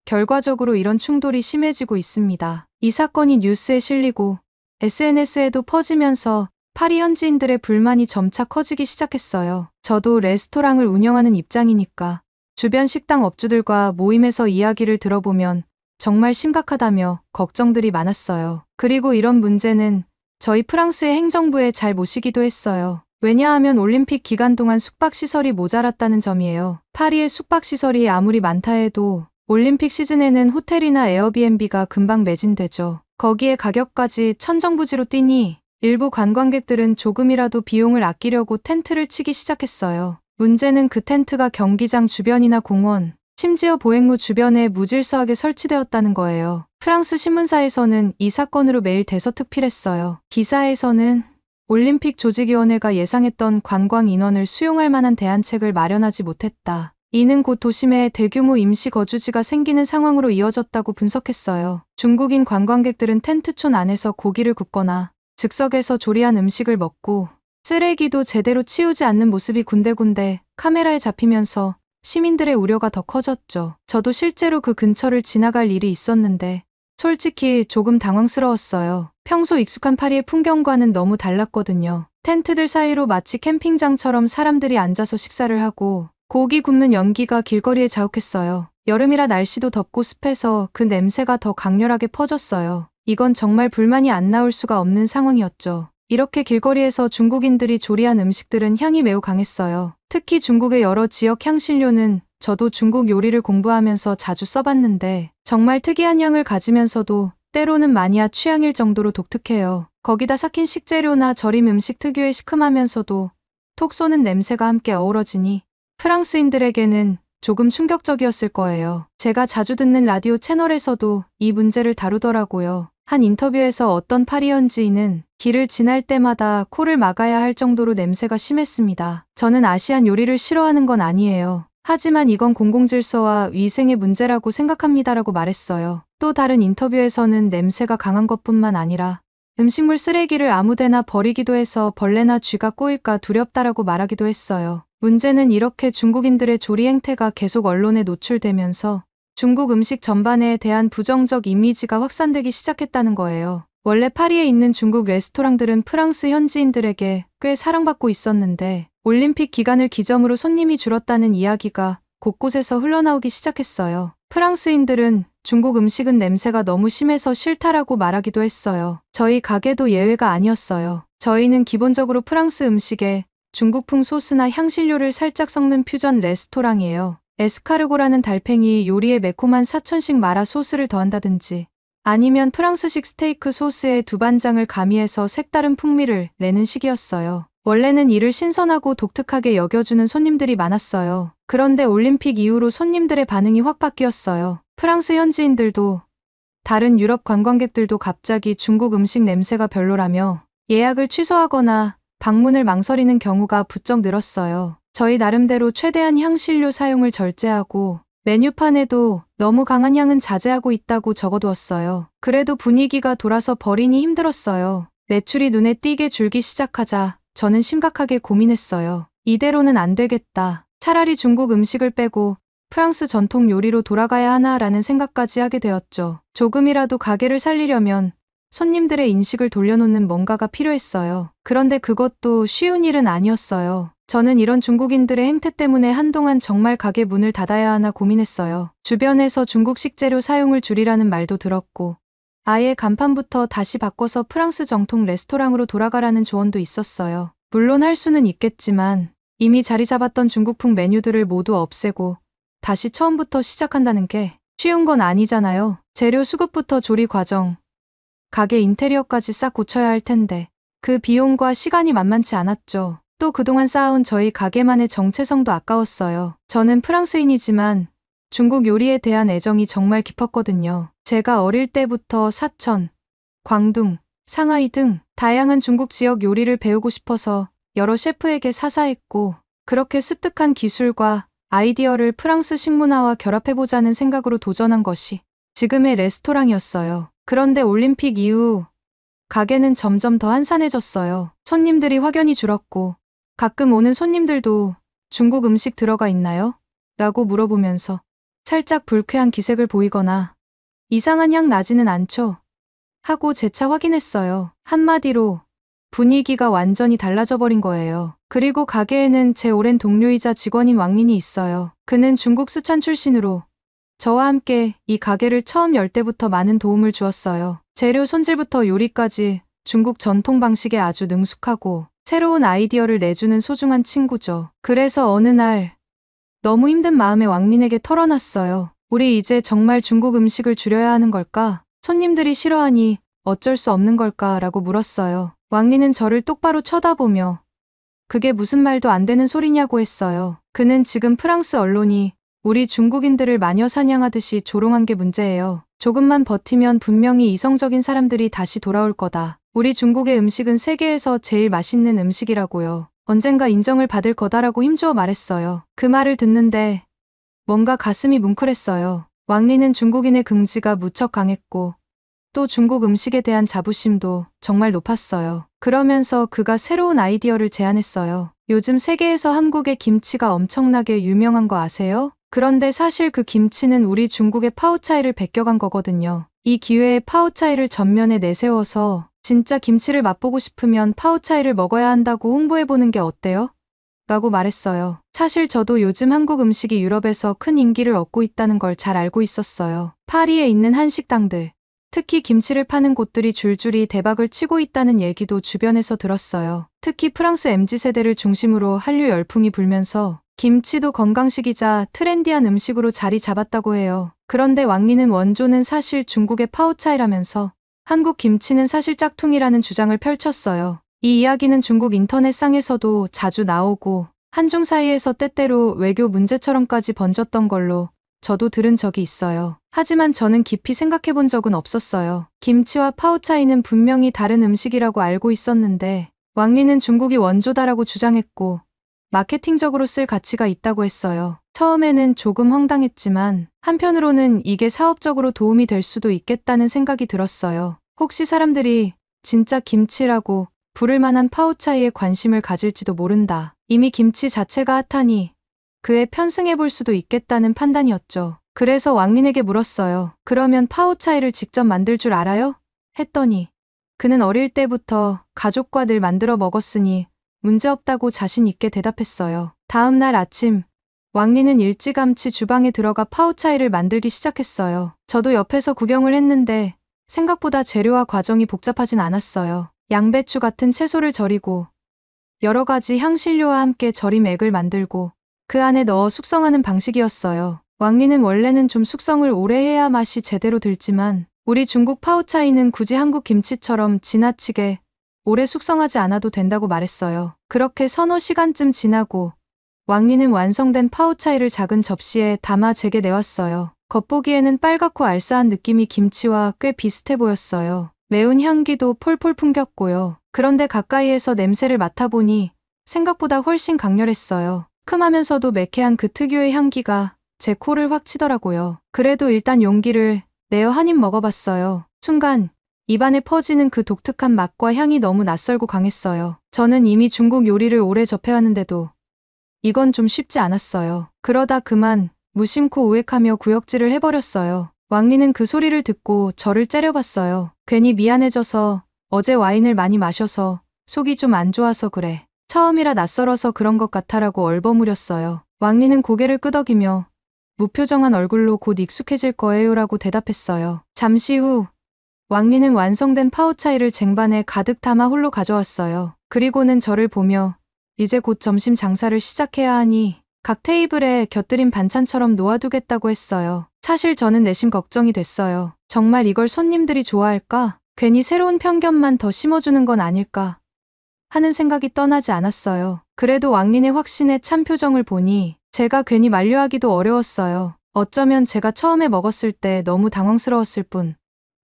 결과적으로 이런 충돌이 심해지고 있습니다. 이 사건이 뉴스에 실리고 SNS에도 퍼지면서 파리 현지인들의 불만이 점차 커지기 시작했어요. 저도 레스토랑을 운영하는 입장이니까 주변 식당 업주들과 모임에서 이야기를 들어보면 정말 심각하다며 걱정들이 많았어요. 그리고 이런 문제는 저희 프랑스의 행정부에 잘 모시기도 했어요. 왜냐하면 올림픽 기간 동안 숙박시설이 모자랐다는 점이에요. 파리의 숙박시설이 아무리 많다 해도 올림픽 시즌에는 호텔이나 에어비앤비가 금방 매진되죠. 거기에 가격까지 천정부지로 뛰니 일부 관광객들은 조금이라도 비용을 아끼려고 텐트를 치기 시작했어요. 문제는 그 텐트가 경기장 주변이나 공원, 심지어 보행로 주변에 무질서하게 설치되었다는 거예요. 프랑스 신문사에서는 이 사건으로 매일 대서특필했어요. 기사에서는 올림픽 조직위원회가 예상했던 관광 인원을 수용할 만한 대안책을 마련하지 못했다. 이는 곧 도심에 대규모 임시 거주지가 생기는 상황으로 이어졌다고 분석했어요. 중국인 관광객들은 텐트촌 안에서 고기를 굽거나 즉석에서 조리한 음식을 먹고 쓰레기도 제대로 치우지 않는 모습이 군데군데 카메라에 잡히면서 시민들의 우려가 더 커졌죠. 저도 실제로 그 근처를 지나갈 일이 있었는데 솔직히 조금 당황스러웠어요. 평소 익숙한 파리의 풍경과는 너무 달랐거든요. 텐트들 사이로 마치 캠핑장처럼 사람들이 앉아서 식사를 하고 고기 굽는 연기가 길거리에 자욱했어요. 여름이라 날씨도 덥고 습해서 그 냄새가 더 강렬하게 퍼졌어요. 이건 정말 불만이 안 나올 수가 없는 상황이었죠. 이렇게 길거리에서 중국인들이 조리한 음식들은 향이 매우 강했어요. 특히 중국의 여러 지역 향신료는 저도 중국 요리를 공부하면서 자주 써봤는데 정말 특이한 향을 가지면서도 때로는 마니아 취향일 정도로 독특해요. 거기다 삭힌 식재료나 절임 음식 특유의 시큼하면서도 톡 쏘는 냄새가 함께 어우러지니 프랑스인들에게는 조금 충격적이었을 거예요. 제가 자주 듣는 라디오 채널에서도 이 문제를 다루더라고요. 한 인터뷰에서 어떤 파리 현지인은 길을 지날 때마다 코를 막아야 할 정도로 냄새가 심했습니다. 저는 아시안 요리를 싫어하는 건 아니에요. 하지만 이건 공공질서와 위생의 문제라고 생각합니다라고 말했어요. 또 다른 인터뷰에서는 냄새가 강한 것뿐만 아니라 음식물 쓰레기를 아무데나 버리기도 해서 벌레나 쥐가 꼬일까 두렵다라고 말하기도 했어요. 문제는 이렇게 중국인들의 조리 행태가 계속 언론에 노출되면서 중국 음식 전반에 대한 부정적 이미지가 확산되기 시작했다는 거예요. 원래 파리에 있는 중국 레스토랑들은 프랑스 현지인들에게 꽤 사랑받고 있었는데 올림픽 기간을 기점으로 손님이 줄었다는 이야기가 곳곳에서 흘러나오기 시작했어요. 프랑스인들은 중국 음식은 냄새가 너무 심해서 싫다라고 말하기도 했어요. 저희 가게도 예외가 아니었어요. 저희는 기본적으로 프랑스 음식에 중국풍 소스나 향신료를 살짝 섞는 퓨전 레스토랑이에요. 에스카르고라는 달팽이 요리에 매콤한 사천식 마라 소스를 더한다든지 아니면 프랑스식 스테이크 소스에 두반장을 가미해서 색다른 풍미를 내는 식이었어요. 원래는 이를 신선하고 독특하게 여겨주는 손님들이 많았어요. 그런데 올림픽 이후로 손님들의 반응이 확 바뀌었어요. 프랑스 현지인들도 다른 유럽 관광객들도 갑자기 중국 음식 냄새가 별로라며 예약을 취소하거나 방문을 망설이는 경우가 부쩍 늘었어요. 저희 나름대로 최대한 향신료 사용을 절제하고 메뉴판에도 너무 강한 향은 자제하고 있다고 적어두었어요. 그래도 분위기가 돌아서 버리니 힘들었어요. 매출이 눈에 띄게 줄기 시작하자 저는 심각하게 고민했어요. 이대로는 안 되겠다. 차라리 중국 음식을 빼고 프랑스 전통 요리로 돌아가야 하나라는 생각까지 하게 되었죠. 조금이라도 가게를 살리려면 손님들의 인식을 돌려놓는 뭔가가 필요했어요. 그런데 그것도 쉬운 일은 아니었어요. 저는 이런 중국인들의 행태 때문에 한동안 정말 가게 문을 닫아야 하나 고민했어요. 주변에서 중국 식재료 사용을 줄이라는 말도 들었고 아예 간판부터 다시 바꿔서 프랑스 정통 레스토랑으로 돌아가라는 조언도 있었어요. 물론 할 수는 있겠지만 이미 자리 잡았던 중국풍 메뉴들을 모두 없애고 다시 처음부터 시작한다는 게 쉬운 건 아니잖아요. 재료 수급부터 조리 과정, 가게 인테리어까지 싹 고쳐야 할 텐데 그 비용과 시간이 만만치 않았죠. 또 그동안 쌓아온 저희 가게만의 정체성도 아까웠어요. 저는 프랑스인이지만 중국 요리에 대한 애정이 정말 깊었거든요. 제가 어릴 때부터 사천, 광둥, 상하이 등 다양한 중국 지역 요리를 배우고 싶어서 여러 셰프에게 사사했고 그렇게 습득한 기술과 아이디어를 프랑스 식문화와 결합해보자는 생각으로 도전한 것이 지금의 레스토랑이었어요. 그런데 올림픽 이후 가게는 점점 더 한산해졌어요. 손님들이 확연히 줄었고 가끔 오는 손님들도 중국 음식 들어가 있나요? 라고 물어보면서 살짝 불쾌한 기색을 보이거나 이상한 향 나지는 않죠? 하고 재차 확인했어요. 한마디로 분위기가 완전히 달라져 버린 거예요. 그리고 가게에는 제 오랜 동료이자 직원인 왕린이 있어요. 그는 중국 쓰촨 출신으로 저와 함께 이 가게를 처음 열 때부터 많은 도움을 주었어요. 재료 손질부터 요리까지 중국 전통 방식에 아주 능숙하고 새로운 아이디어를 내주는 소중한 친구죠. 그래서 어느 날 너무 힘든 마음에 왕린에게 털어놨어요. 우리 이제 정말 중국 음식을 줄여야 하는 걸까? 손님들이 싫어하니 어쩔 수 없는 걸까? 라고 물었어요. 왕린은 저를 똑바로 쳐다보며 그게 무슨 말도 안 되는 소리냐고 했어요. 그는 지금 프랑스 언론이 우리 중국인들을 마녀 사냥하듯이 조롱한 게 문제예요. 조금만 버티면 분명히 이성적인 사람들이 다시 돌아올 거다. 우리 중국의 음식은 세계에서 제일 맛있는 음식이라고요. 언젠가 인정을 받을 거다라고 힘주어 말했어요. 그 말을 듣는데 뭔가 가슴이 뭉클했어요. 왕리는 중국인의 긍지가 무척 강했고 또 중국 음식에 대한 자부심도 정말 높았어요. 그러면서 그가 새로운 아이디어를 제안했어요. 요즘 세계에서 한국의 김치가 엄청나게 유명한 거 아세요? 그런데 사실 그 김치는 우리 중국의 파오차이를 베껴간 거거든요. 이 기회에 파오차이를 전면에 내세워서 진짜 김치를 맛보고 싶으면 파오차이를 먹어야 한다고 홍보해보는 게 어때요? 라고 말했어요. 사실 저도 요즘 한국 음식이 유럽에서 큰 인기를 얻고 있다는 걸 잘 알고 있었어요. 파리에 있는 한식당들, 특히 김치를 파는 곳들이 줄줄이 대박을 치고 있다는 얘기도 주변에서 들었어요. 특히 프랑스 MZ세대를 중심으로 한류 열풍이 불면서 김치도 건강식이자 트렌디한 음식으로 자리 잡았다고 해요. 그런데 왕리는 원조는 사실 중국의 파오차이라면서 한국 김치는 사실 짝퉁이라는 주장을 펼쳤어요. 이 이야기는 중국 인터넷상에서도 자주 나오고 한중 사이에서 때때로 외교 문제처럼까지 번졌던 걸로 저도 들은 적이 있어요. 하지만 저는 깊이 생각해 본 적은 없었어요. 김치와 파오차이는 분명히 다른 음식이라고 알고 있었는데 왕리는 중국이 원조다라고 주장했고 마케팅적으로 쓸 가치가 있다고 했어요. 처음에는 조금 황당했지만 한편으로는 이게 사업적으로 도움이 될 수도 있겠다는 생각이 들었어요. 혹시 사람들이 진짜 김치라고 부를 만한 파오차이에 관심을 가질지도 모른다. 이미 김치 자체가 핫하니 그에 편승해 볼 수도 있겠다는 판단이었죠. 그래서 왕린에게 물었어요. 그러면 파오차이를 직접 만들 줄 알아요? 했더니 그는 어릴 때부터 가족과 늘 만들어 먹었으니 문제없다고 자신 있게 대답했어요. 다음 날 아침 왕린은 일찌감치 주방에 들어가 파오차이를 만들기 시작했어요. 저도 옆에서 구경을 했는데 생각보다 재료와 과정이 복잡하진 않았어요. 양배추 같은 채소를 절이고 여러 가지 향신료와 함께 절임 액을 만들고 그 안에 넣어 숙성하는 방식이었어요. 왕리는 원래는 좀 숙성을 오래 해야 맛이 제대로 들지만 우리 중국 파오차이는 굳이 한국 김치처럼 지나치게 오래 숙성하지 않아도 된다고 말했어요. 그렇게 서너 시간쯤 지나고 왕리는 완성된 파오차이를 작은 접시에 담아 제게 내왔어요. 겉보기에는 빨갛고 알싸한 느낌이 김치와 꽤 비슷해 보였어요. 매운 향기도 폴폴 풍겼고요. 그런데 가까이에서 냄새를 맡아보니 생각보다 훨씬 강렬했어요. 큼하면서도 매캐한 그 특유의 향기가 제 코를 확 치더라고요. 그래도 일단 용기를 내어 한 입 먹어봤어요. 순간 입안에 퍼지는 그 독특한 맛과 향이 너무 낯설고 강했어요. 저는 이미 중국 요리를 오래 접해왔는데도 이건 좀 쉽지 않았어요. 그러다 그만 무심코 우웩하며 구역질을 해버렸어요. 왕리는 그 소리를 듣고 저를 째려봤어요. 괜히 미안해져서 어제 와인을 많이 마셔서 속이 좀 안 좋아서 그래. 처음이라 낯설어서 그런 것 같아라고 얼버무렸어요. 왕리는 고개를 끄덕이며 무표정한 얼굴로 곧 익숙해질 거예요라고 대답했어요. 잠시 후 왕리는 완성된 파오차이를 쟁반에 가득 담아 홀로 가져왔어요. 그리고는 저를 보며 이제 곧 점심 장사를 시작해야 하니 각 테이블에 곁들인 반찬처럼 놓아두겠다고 했어요. 사실 저는 내심 걱정이 됐어요. 정말 이걸 손님들이 좋아할까? 괜히 새로운 편견만 더 심어주는 건 아닐까? 하는 생각이 떠나지 않았어요. 그래도 왕린의 확신에 찬 표정을 보니 제가 괜히 만류하기도 어려웠어요. 어쩌면 제가 처음에 먹었을 때 너무 당황스러웠을 뿐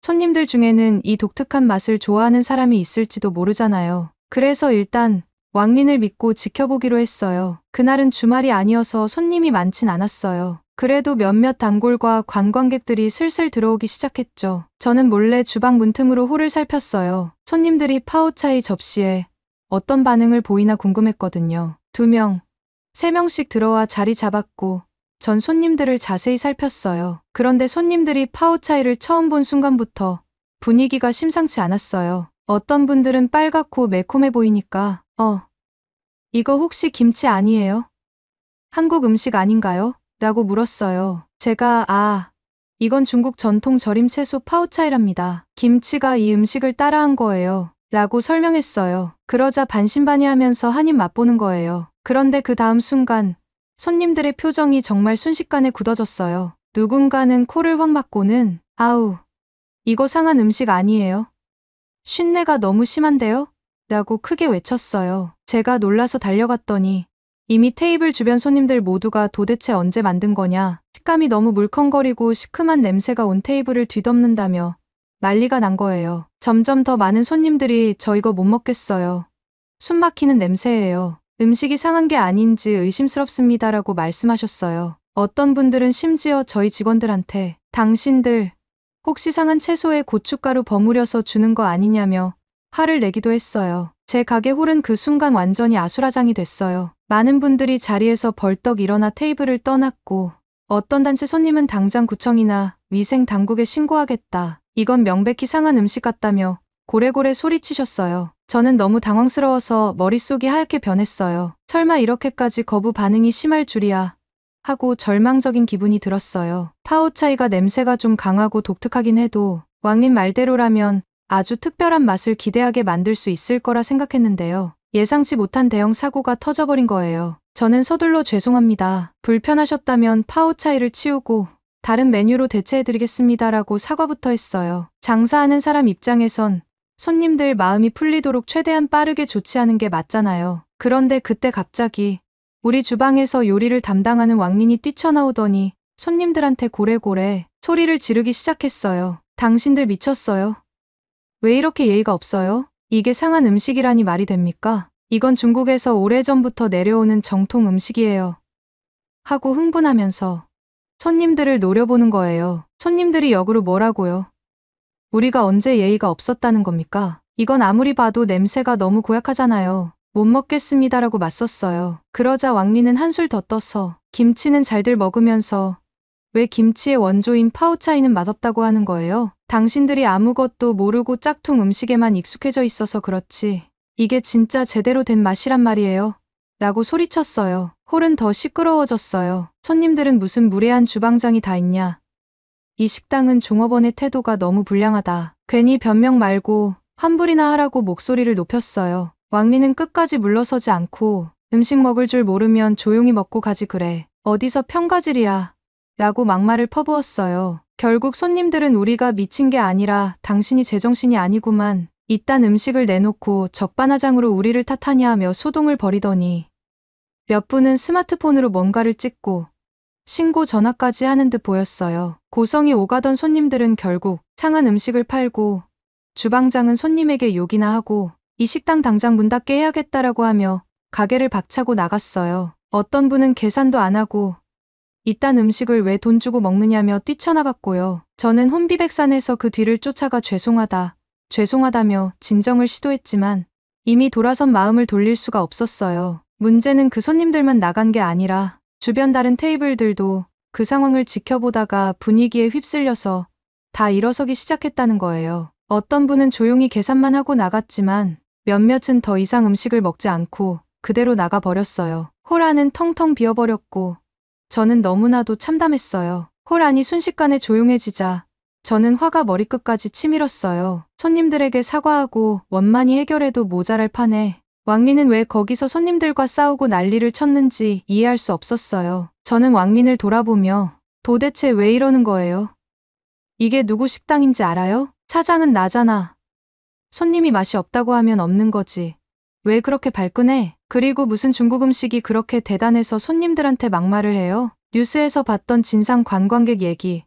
손님들 중에는 이 독특한 맛을 좋아하는 사람이 있을지도 모르잖아요. 그래서 일단 왕린을 믿고 지켜보기로 했어요. 그날은 주말이 아니어서 손님이 많진 않았어요. 그래도 몇몇 단골과 관광객들이 슬슬 들어오기 시작했죠. 저는 몰래 주방 문틈으로 홀을 살폈어요. 손님들이 파오차이 접시에 어떤 반응을 보이나 궁금했거든요. 2명, 3명씩 들어와 자리 잡았고 전 손님들을 자세히 살폈어요. 그런데 손님들이 파오차이를 처음 본 순간부터 분위기가 심상치 않았어요. 어떤 분들은 빨갛고 매콤해 보이니까 이거 혹시 김치 아니에요? 한국 음식 아닌가요? 라고 물었어요. 제가 이건 중국 전통 절임 채소 파오차이랍니다. 김치가 이 음식을 따라한 거예요. 라고 설명했어요. 그러자 반신반의하면서 한 입 맛보는 거예요. 그런데 그 다음 순간 손님들의 표정이 정말 순식간에 굳어졌어요. 누군가는 코를 확 막고는 아우, 이거 상한 음식 아니에요? 쉰내가 너무 심한데요? 라고 크게 외쳤어요. 제가 놀라서 달려갔더니 이미 테이블 주변 손님들 모두가 도대체 언제 만든 거냐, 식감이 너무 물컹거리고 시큼한 냄새가 온 테이블을 뒤덮는다며 난리가 난 거예요. 점점 더 많은 손님들이 저 이거 못 먹겠어요. 숨 막히는 냄새예요. 음식이 상한 게 아닌지 의심스럽습니다라고 말씀하셨어요. 어떤 분들은 심지어 저희 직원들한테 당신들 혹시 상한 채소에 고춧가루 버무려서 주는 거 아니냐며 화를 내기도 했어요. 제 가게 홀은 그 순간 완전히 아수라장이 됐어요. 많은 분들이 자리에서 벌떡 일어나 테이블을 떠났고 어떤 단체 손님은 당장 구청이나 위생 당국에 신고하겠다. 이건 명백히 상한 음식 같다며 고래고래 소리치셨어요. 저는 너무 당황스러워서 머릿속이 하얗게 변했어요. 설마 이렇게까지 거부 반응이 심할 줄이야 하고 절망적인 기분이 들었어요. 파오차이가 냄새가 좀 강하고 독특하긴 해도 왕린 말대로라면 아주 특별한 맛을 기대하게 만들 수 있을 거라 생각했는데요. 예상치 못한 대형 사고가 터져버린 거예요. 저는 서둘러 죄송합니다. 불편하셨다면 파오차이를 치우고 다른 메뉴로 대체해드리겠습니다라고 사과부터 했어요. 장사하는 사람 입장에선 손님들 마음이 풀리도록 최대한 빠르게 조치하는 게 맞잖아요. 그런데 그때 갑자기 우리 주방에서 요리를 담당하는 왕린이 뛰쳐나오더니 손님들한테 고래고래 소리를 지르기 시작했어요. 당신들 미쳤어요? 왜 이렇게 예의가 없어요? 이게 상한 음식이라니 말이 됩니까? 이건 중국에서 오래전부터 내려오는 정통 음식이에요. 하고 흥분하면서 손님들을 노려보는 거예요. 손님들이 역으로 뭐라고요? 우리가 언제 예의가 없었다는 겁니까? 이건 아무리 봐도 냄새가 너무 고약하잖아요. 못 먹겠습니다라고 맞섰어요. 그러자 왕리는 한술 더 떠서 김치는 잘들 먹으면서 왜 김치의 원조인 파오차이는 맛없다고 하는 거예요? 당신들이 아무것도 모르고 짝퉁 음식에만 익숙해져 있어서 그렇지. 이게 진짜 제대로 된 맛이란 말이에요. 라고 소리쳤어요. 홀은 더 시끄러워졌어요. 손님들은 무슨 무례한 주방장이 다 있냐. 이 식당은 종업원의 태도가 너무 불량하다. 괜히 변명 말고 환불이나 하라고 목소리를 높였어요. 왕리는 끝까지 물러서지 않고 음식 먹을 줄 모르면 조용히 먹고 가지 그래. 어디서 평가질이야. 라고 막말을 퍼부었어요. 결국 손님들은 우리가 미친 게 아니라 당신이 제정신이 아니구만. 이딴 음식을 내놓고 적반하장으로 우리를 탓하냐며 소동을 벌이더니 몇 분은 스마트폰으로 뭔가를 찍고 신고 전화까지 하는 듯 보였어요. 고성이 오가던 손님들은 결국 상한 음식을 팔고 주방장은 손님에게 욕이나 하고 이 식당 당장 문 닫게 해야겠다라고 하며 가게를 박차고 나갔어요. 어떤 분은 계산도 안 하고 이딴 음식을 왜 돈 주고 먹느냐며 뛰쳐나갔고요. 저는 혼비백산해서 그 뒤를 쫓아가 죄송하다며 진정을 시도했지만 이미 돌아선 마음을 돌릴 수가 없었어요. 문제는 그 손님들만 나간 게 아니라 주변 다른 테이블들도 그 상황을 지켜보다가 분위기에 휩쓸려서 다 일어서기 시작했다는 거예요. 어떤 분은 조용히 계산만 하고 나갔지만 몇몇은 더 이상 음식을 먹지 않고 그대로 나가버렸어요. 홀 안은 텅텅 비어버렸고 저는 너무나도 참담했어요. 홀 안이 순식간에 조용해지자 저는 화가 머리끝까지 치밀었어요. 손님들에게 사과하고 원만히 해결해도 모자랄 판에 왕린은 왜 거기서 손님들과 싸우고 난리를 쳤는지 이해할 수 없었어요. 저는 왕린을 돌아보며 도대체 왜 이러는 거예요? 이게 누구 식당인지 알아요? 사장은 나잖아. 손님이 맛이 없다고 하면 없는 거지. 왜 그렇게 발끈해? 그리고 무슨 중국 음식이 그렇게 대단해서 손님들한테 막말을 해요? 뉴스에서 봤던 진상 관광객 얘기.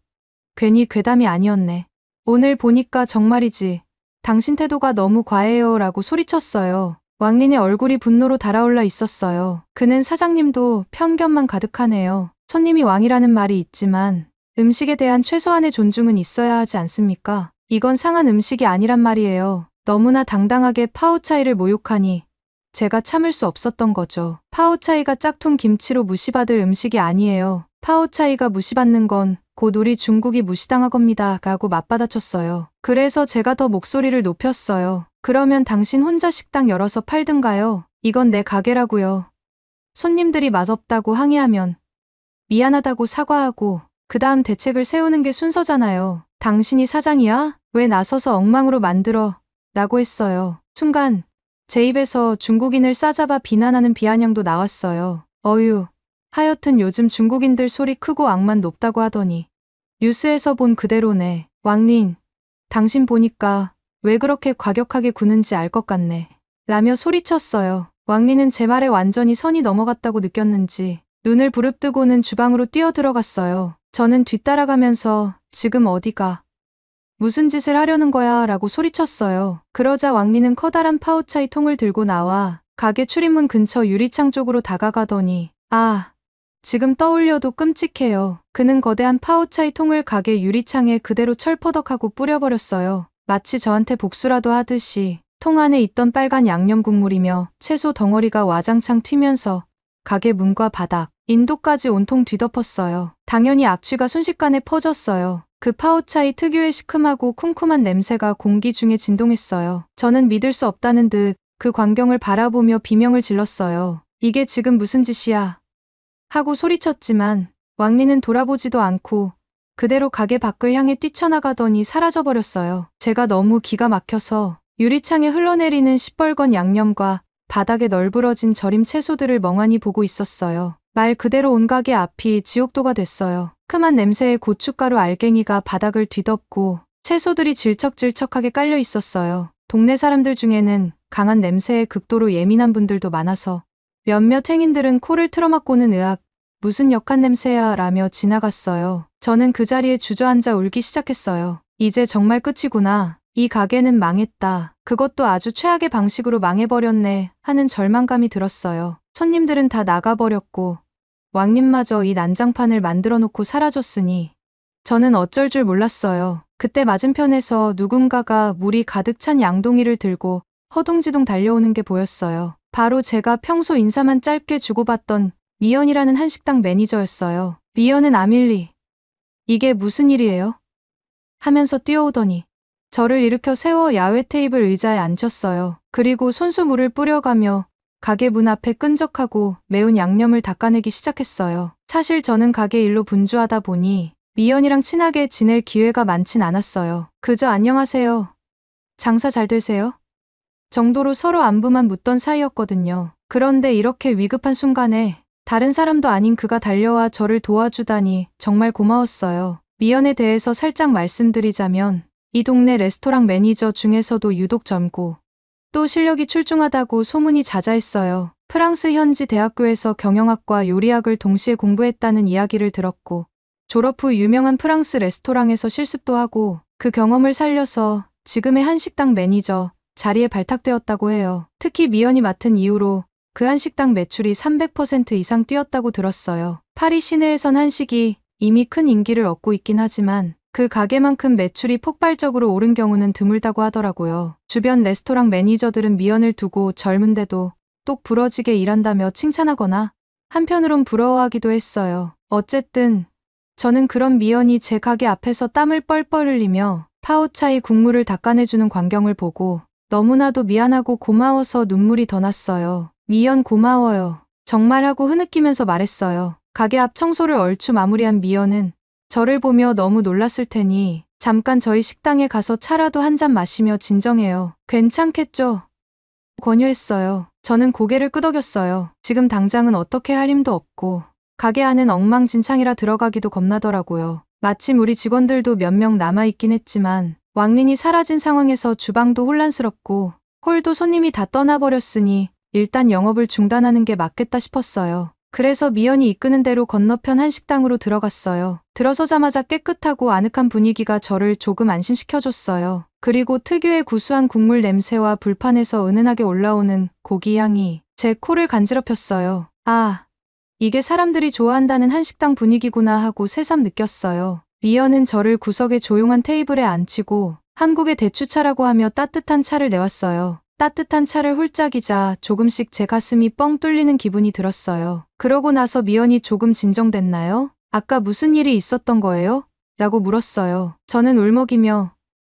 괜히 괴담이 아니었네. 오늘 보니까 정말이지. 당신 태도가 너무 과해요 라고 소리쳤어요. 왕린의 얼굴이 분노로 달아올라 있었어요. 그는 사장님도 편견만 가득하네요. 손님이 왕이라는 말이 있지만 음식에 대한 최소한의 존중은 있어야 하지 않습니까? 이건 상한 음식이 아니란 말이에요. 너무나 당당하게 파오차이를 모욕하니 제가 참을 수 없었던 거죠. 파오차이가 짝퉁 김치로 무시받을 음식이 아니에요. 파오차이가 무시받는 건 곧 우리 중국이 무시당하겁니다. 라고 맞받아쳤어요. 그래서 제가 더 목소리를 높였어요. 그러면 당신 혼자 식당 열어서 팔든가요? 이건 내 가게라고요. 손님들이 맛없다고 항의하면 미안하다고 사과하고 그 다음 대책을 세우는 게 순서잖아요. 당신이 사장이야? 왜 나서서 엉망으로 만들어? 라고 했어요. 순간 제 입에서 중국인을 싸잡아 비난하는 비아냥도 나왔어요. 어휴. 하여튼 요즘 중국인들 소리 크고 악만 높다고 하더니 뉴스에서 본 그대로네. 왕린, 당신 보니까 왜 그렇게 과격하게 구는지 알 것 같네. 라며 소리쳤어요. 왕린은 제 말에 완전히 선이 넘어갔다고 느꼈는지 눈을 부릅뜨고는 주방으로 뛰어들어갔어요. 저는 뒤따라가면서 지금 어디가? 무슨 짓을 하려는 거야? 라고 소리쳤어요. 그러자 왕린은 커다란 파우차이 통을 들고 나와 가게 출입문 근처 유리창 쪽으로 다가가더니 지금 떠올려도 끔찍해요. 그는 거대한 파오차이 통을 가게 유리창에 그대로 철퍼덕하고 뿌려버렸어요. 마치 저한테 복수라도 하듯이 통 안에 있던 빨간 양념 국물이며 채소 덩어리가 와장창 튀면서 가게 문과 바닥, 인도까지 온통 뒤덮었어요. 당연히 악취가 순식간에 퍼졌어요. 그 파오차이 특유의 시큼하고 쿰쿰한 냄새가 공기 중에 진동했어요. 저는 믿을 수 없다는 듯 그 광경을 바라보며 비명을 질렀어요. 이게 지금 무슨 짓이야? 하고 소리쳤지만 왕리는 돌아보지도 않고 그대로 가게 밖을 향해 뛰쳐나가더니 사라져버렸어요. 제가 너무 기가 막혀서 유리창에 흘러내리는 시뻘건 양념과 바닥에 널브러진 절임 채소들을 멍하니 보고 있었어요. 말 그대로 온 가게 앞이 지옥도가 됐어요. 큼한 냄새에 고춧가루 알갱이가 바닥을 뒤덮고 채소들이 질척질척하게 깔려 있었어요. 동네 사람들 중에는 강한 냄새에 극도로 예민한 분들도 많아서 몇몇 행인들은 코를 틀어막고는 으악, 무슨 역한 냄새야 라며 지나갔어요. 저는 그 자리에 주저앉아 울기 시작했어요. 이제 정말 끝이구나. 이 가게는 망했다. 그것도 아주 최악의 방식으로 망해버렸네 하는 절망감이 들었어요. 손님들은 다 나가버렸고 왕님마저 이 난장판을 만들어 놓고 사라졌으니 저는 어쩔 줄 몰랐어요. 그때 맞은편에서 누군가가 물이 가득 찬 양동이를 들고 허둥지둥 달려오는 게 보였어요. 바로 제가 평소 인사만 짧게 주고받던 미연이라는 한식당 매니저였어요. 미연은 아밀리. 이게 무슨 일이에요? 하면서 뛰어오더니 저를 일으켜 세워 야외 테이블 의자에 앉혔어요. 그리고 손수 물을 뿌려가며 가게 문 앞에 끈적하고 매운 양념을 닦아내기 시작했어요. 사실 저는 가게 일로 분주하다 보니 미연이랑 친하게 지낼 기회가 많진 않았어요. 그저 안녕하세요. 장사 잘 되세요? 정도로 서로 안부만 묻던 사이였거든요. 그런데 이렇게 위급한 순간에 다른 사람도 아닌 그가 달려와 저를 도와주다니 정말 고마웠어요. 미연에 대해서 살짝 말씀드리자면 이 동네 레스토랑 매니저 중에서도 유독 젊고 또 실력이 출중하다고 소문이 자자했어요. 프랑스 현지 대학교에서 경영학과 요리학을 동시에 공부했다는 이야기를 들었고 졸업 후 유명한 프랑스 레스토랑에서 실습도 하고 그 경험을 살려서 지금의 한식당 매니저 자리에 발탁되었다고 해요. 특히 미연이 맡은 이후로 그 한식당 매출이 300% 이상 뛰었다고 들었어요. 파리 시내에선 한식이 이미 큰 인기를 얻고 있긴 하지만 그 가게만큼 매출이 폭발적으로 오른 경우는 드물다고 하더라고요. 주변 레스토랑 매니저들은 미연을 두고 젊은데도 똑 부러지게 일한다며 칭찬하거나 한편으론 부러워하기도 했어요. 어쨌든 저는 그런 미연이 제 가게 앞에서 땀을 뻘뻘 흘리며 파오차이 국물을 닦아내주는 광경을 보고 너무나도 미안하고 고마워서 눈물이 더 났어요. 미연 고마워요. 정말 하고 흐느끼면서 말했어요. 가게 앞 청소를 얼추 마무리한 미연은 저를 보며 너무 놀랐을 테니 잠깐 저희 식당에 가서 차라도 한 잔 마시며 진정해요. 괜찮겠죠? 권유했어요. 저는 고개를 끄덕였어요. 지금 당장은 어떻게 할 힘도 없고 가게 안은 엉망진창이라 들어가기도 겁나더라고요. 마침 우리 직원들도 몇 명 남아있긴 했지만 왕린이 사라진 상황에서 주방도 혼란스럽고 홀도 손님이 다 떠나버렸으니 일단 영업을 중단하는 게 맞겠다 싶었어요. 그래서 미연이 이끄는 대로 건너편 한식당으로 들어갔어요. 들어서자마자 깨끗하고 아늑한 분위기가 저를 조금 안심시켜줬어요. 그리고 특유의 구수한 국물 냄새와 불판에서 은은하게 올라오는 고기 향이 제 코를 간지럽혔어요. 아, 이게 사람들이 좋아한다는 한식당 분위기구나 하고 새삼 느꼈어요. 미연은 저를 구석의 조용한 테이블에 앉히고 한국의 대추차라고 하며 따뜻한 차를 내왔어요. 따뜻한 차를 훌짝이자 조금씩 제 가슴이 뻥 뚫리는 기분이 들었어요. 그러고 나서 미연이 조금 진정됐나요? 아까 무슨 일이 있었던 거예요? 라고 물었어요. 저는 울먹이며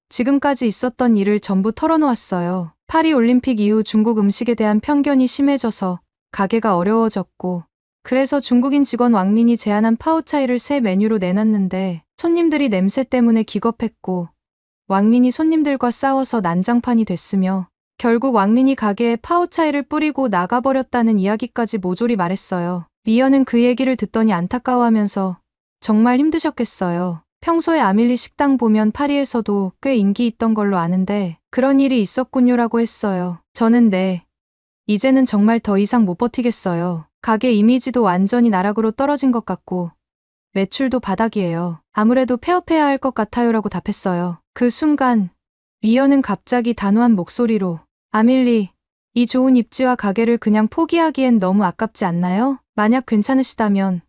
지금까지 있었던 일을 전부 털어놓았어요. 파리 올림픽 이후 중국 음식에 대한 편견이 심해져서 가게가 어려워졌고 그래서 중국인 직원 왕린이 제안한 파오차이를 새 메뉴로 내놨는데 손님들이 냄새 때문에 기겁했고 왕린이 손님들과 싸워서 난장판이 됐으며 결국 왕린이 가게에 파오차이를 뿌리고 나가버렸다는 이야기까지 모조리 말했어요. 미연은 그 얘기를 듣더니 안타까워하면서 정말 힘드셨겠어요. 평소에 아밀리 식당 보면 파리에서도 꽤 인기 있던 걸로 아는데 그런 일이 있었군요라고 했어요. 저는 네. 이제는 정말 더 이상 못 버티겠어요. 가게 이미지도 완전히 나락으로 떨어진 것 같고 매출도 바닥이에요. 아무래도 폐업해야 할 것 같아요라고 답했어요. 그 순간 미연은 갑자기 단호한 목소리로 아밀리, 이 좋은 입지와 가게를 그냥 포기하기엔 너무 아깝지 않나요? 만약 괜찮으시다면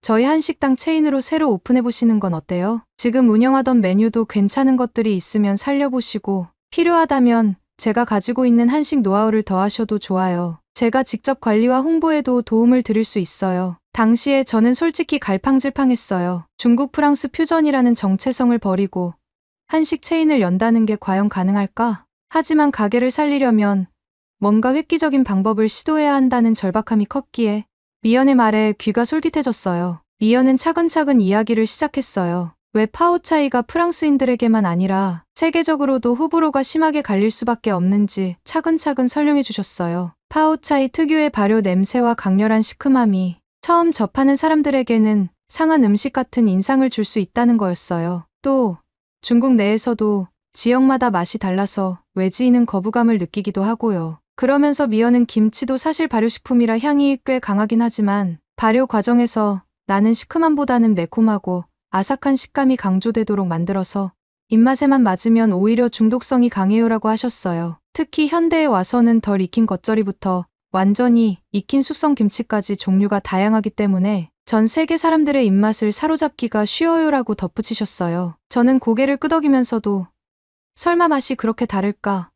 저희 한식당 체인으로 새로 오픈해보시는 건 어때요? 지금 운영하던 메뉴도 괜찮은 것들이 있으면 살려보시고 필요하다면 제가 가지고 있는 한식 노하우를 더하셔도 좋아요. 제가 직접 관리와 홍보에도 도움을 드릴 수 있어요. 당시에 저는 솔직히 갈팡질팡했어요. 중국 프랑스 퓨전이라는 정체성을 버리고 한식 체인을 연다는 게 과연 가능할까? 하지만 가게를 살리려면 뭔가 획기적인 방법을 시도해야 한다는 절박함이 컸기에 미연의 말에 귀가 솔깃해졌어요. 미연은 차근차근 이야기를 시작했어요. 왜 파오차이가 프랑스인들에게만 아니라 세계적으로도 호불호가 심하게 갈릴 수밖에 없는지 차근차근 설명해 주셨어요. 파오차이 특유의 발효 냄새와 강렬한 시큼함이 처음 접하는 사람들에게는 상한 음식 같은 인상을 줄 수 있다는 거였어요. 또 중국 내에서도 지역마다 맛이 달라서 외지인은 거부감을 느끼기도 하고요. 그러면서 미연은 김치도 사실 발효식품이라 향이 꽤 강하긴 하지만 발효 과정에서 나는 시큼함보다는 매콤하고 아삭한 식감이 강조되도록 만들어서 입맛에만 맞으면 오히려 중독성이 강해요라고 하셨어요. 특히 현대에 와서는 덜 익힌 겉절이부터 완전히 익힌 숙성 김치까지 종류가 다양하기 때문에 전 세계 사람들의 입맛을 사로잡기가 쉬워요라고 덧붙이셨어요. 저는 고개를 끄덕이면서도 설마 맛이 그렇게 다를까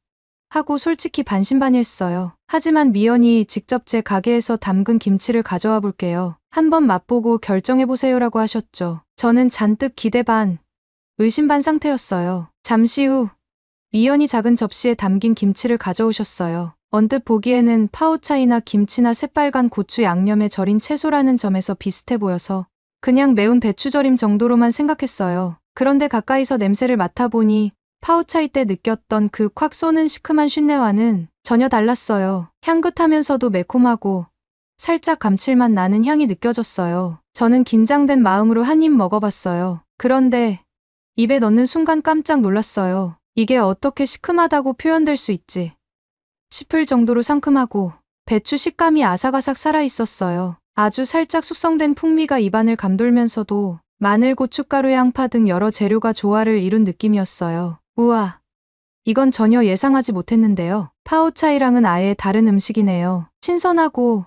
하고 솔직히 반신반의했어요. 하지만 미연이 직접 제 가게에서 담근 김치를 가져와 볼게요. 한번 맛보고 결정해보세요라고 하셨죠. 저는 잔뜩 기대 반, 의심 반 상태였어요. 잠시 후 미연이 작은 접시에 담긴 김치를 가져오셨어요. 언뜻 보기에는 파오차이나 김치나 새빨간 고추 양념에 절인 채소라는 점에서 비슷해 보여서 그냥 매운 배추절임 정도로만 생각했어요. 그런데 가까이서 냄새를 맡아보니 파오차이 때 느꼈던 그 콱 쏘는 시큼한 쉰내와는 전혀 달랐어요. 향긋하면서도 매콤하고 살짝 감칠맛 나는 향이 느껴졌어요. 저는 긴장된 마음으로 한 입 먹어봤어요. 그런데 입에 넣는 순간 깜짝 놀랐어요. 이게 어떻게 시큼하다고 표현될 수 있지 싶을 정도로 상큼하고 배추 식감이 아삭아삭 살아있었어요. 아주 살짝 숙성된 풍미가 입안을 감돌면서도 마늘, 고춧가루, 양파 등 여러 재료가 조화를 이룬 느낌이었어요. 우와, 이건 전혀 예상하지 못했는데요. 파오차이랑은 아예 다른 음식이네요. 신선하고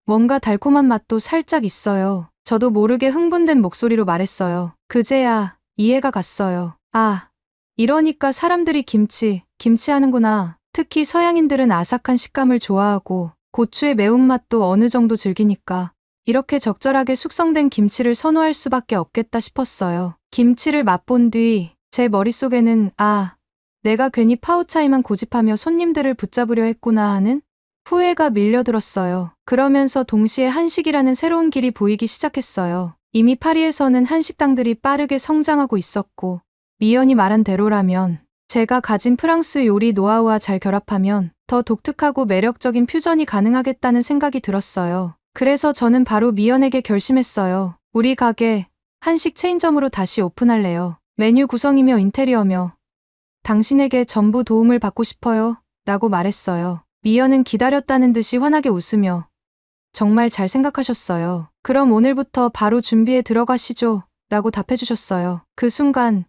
뭔가 달콤한 맛도 살짝 있어요. 저도 모르게 흥분된 목소리로 말했어요. 그제야 이해가 갔어요. 아, 이러니까 사람들이 김치 하는구나. 특히 서양인들은 아삭한 식감을 좋아하고 고추의 매운맛도 어느 정도 즐기니까 이렇게 적절하게 숙성된 김치를 선호할 수밖에 없겠다 싶었어요. 김치를 맛본 뒤 제 머릿속에는 내가 괜히 파오차이만 고집하며 손님들을 붙잡으려 했구나 하는 후회가 밀려들었어요. 그러면서 동시에 한식이라는 새로운 길이 보이기 시작했어요. 이미 파리에서는 한식당들이 빠르게 성장하고 있었고 미연이 말한 대로라면 제가 가진 프랑스 요리 노하우와 잘 결합하면 더 독특하고 매력적인 퓨전이 가능하겠다는 생각이 들었어요. 그래서 저는 바로 미연에게 결심했어요. 우리 가게 한식 체인점으로 다시 오픈할래요. 메뉴 구성이며 인테리어며 당신에게 전부 도움을 받고 싶어요. 라고 말했어요. 미연은 기다렸다는 듯이 환하게 웃으며 정말 잘 생각하셨어요. 그럼 오늘부터 바로 준비에 들어가시죠. 라고 답해주셨어요. 그 순간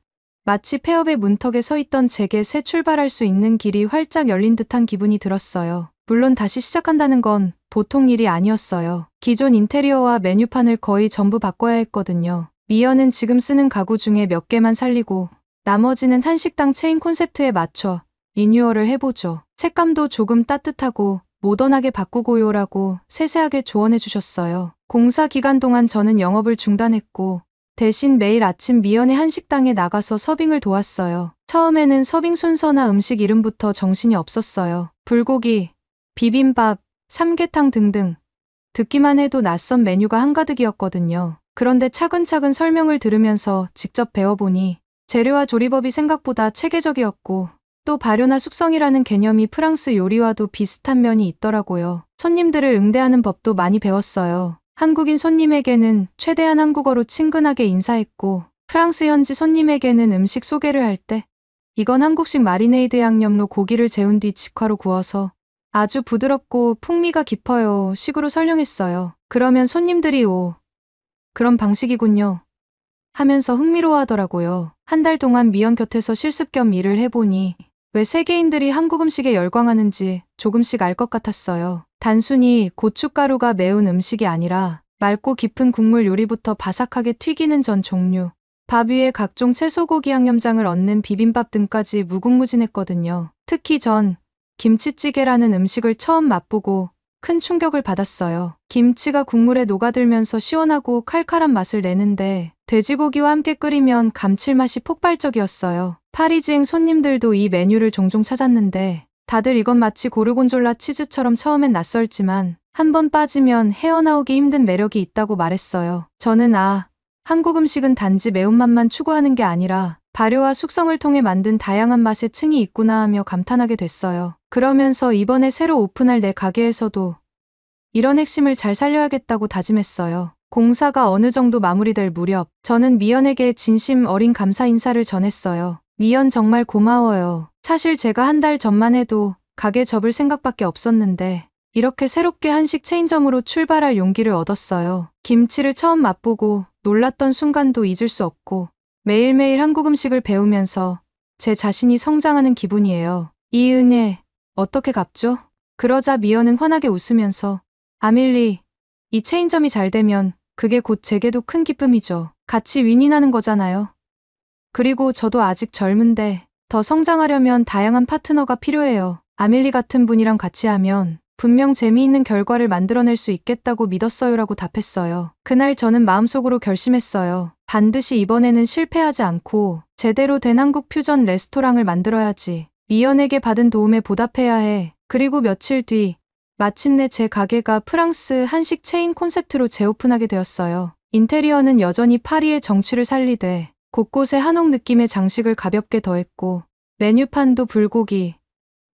마치 폐업의 문턱에 서 있던 제게 새 출발할 수 있는 길이 활짝 열린 듯한 기분이 들었어요. 물론 다시 시작한다는 건 보통 일이 아니었어요. 기존 인테리어와 메뉴판을 거의 전부 바꿔야 했거든요. 미연은 지금 쓰는 가구 중에 몇 개만 살리고 나머지는 한식당 체인 콘셉트에 맞춰 리뉴얼을 해보죠. 색감도 조금 따뜻하고 모던하게 바꾸고요라고 세세하게 조언해 주셨어요. 공사 기간 동안 저는 영업을 중단했고 대신 매일 아침 미연의 한식당에 나가서 서빙을 도왔어요. 처음에는 서빙 순서나 음식 이름부터 정신이 없었어요. 불고기, 비빔밥, 삼계탕 등등 듣기만 해도 낯선 메뉴가 한가득이었거든요. 그런데 차근차근 설명을 들으면서 직접 배워보니 재료와 조리법이 생각보다 체계적이었고 또 발효나 숙성이라는 개념이 프랑스 요리와도 비슷한 면이 있더라고요. 손님들을 응대하는 법도 많이 배웠어요. 한국인 손님에게는 최대한 한국어로 친근하게 인사했고 프랑스 현지 손님에게는 음식 소개를 할 때 이건 한국식 마리네이드 양념로 고기를 재운 뒤 직화로 구워서 아주 부드럽고 풍미가 깊어요 식으로 설명했어요. 그러면 손님들이 그런 방식이군요 하면서 흥미로워하더라고요. 한 달 동안 미연 곁에서 실습 겸 일을 해보니 왜 세계인들이 한국 음식에 열광하는지 조금씩 알 것 같았어요. 단순히 고춧가루가 매운 음식이 아니라 맑고 깊은 국물 요리부터 바삭하게 튀기는 전 종류, 밥 위에 각종 채소고기 양념장을 얹는 비빔밥 등까지 무궁무진했거든요. 특히 전 김치찌개라는 음식을 처음 맛보고 큰 충격을 받았어요. 김치가 국물에 녹아들면서 시원하고 칼칼한 맛을 내는데 돼지고기와 함께 끓이면 감칠맛이 폭발적이었어요. 파리지행 손님들도 이 메뉴를 종종 찾았는데 다들 이건 마치 고르곤졸라 치즈처럼 처음엔 낯설지만 한 번 빠지면 헤어나오기 힘든 매력이 있다고 말했어요. 저는 한국 음식은 단지 매운맛만 추구하는 게 아니라 발효와 숙성을 통해 만든 다양한 맛의 층이 있구나 하며 감탄하게 됐어요. 그러면서 이번에 새로 오픈할 내 가게에서도 이런 핵심을 잘 살려야겠다고 다짐했어요. 공사가 어느 정도 마무리될 무렵 저는 미연에게 진심 어린 감사 인사를 전했어요. 미연 정말 고마워요. 사실 제가 한 달 전만 해도 가게 접을 생각밖에 없었는데 이렇게 새롭게 한식 체인점으로 출발할 용기를 얻었어요. 김치를 처음 맛보고 놀랐던 순간도 잊을 수 없고 매일매일 한국 음식을 배우면서 제 자신이 성장하는 기분이에요. 이 은혜 어떻게 갚죠? 그러자 미연은 환하게 웃으면서 아밀리, 이 체인점이 잘 되면 그게 곧 제게도 큰 기쁨이죠. 같이 윈윈하는 거잖아요. 그리고 저도 아직 젊은데 더 성장하려면 다양한 파트너가 필요해요. 아밀리 같은 분이랑 같이 하면 분명 재미있는 결과를 만들어낼 수 있겠다고 믿었어요라고 답했어요. 그날 저는 마음속으로 결심했어요. 반드시 이번에는 실패하지 않고 제대로 된 한국 퓨전 레스토랑을 만들어야지. 미연에게 받은 도움에 보답해야 해. 그리고 며칠 뒤 마침내 제 가게가 프랑스 한식 체인 콘셉트로 재오픈하게 되었어요. 인테리어는 여전히 파리의 정취를 살리되 곳곳에 한옥 느낌의 장식을 가볍게 더했고 메뉴판도 불고기,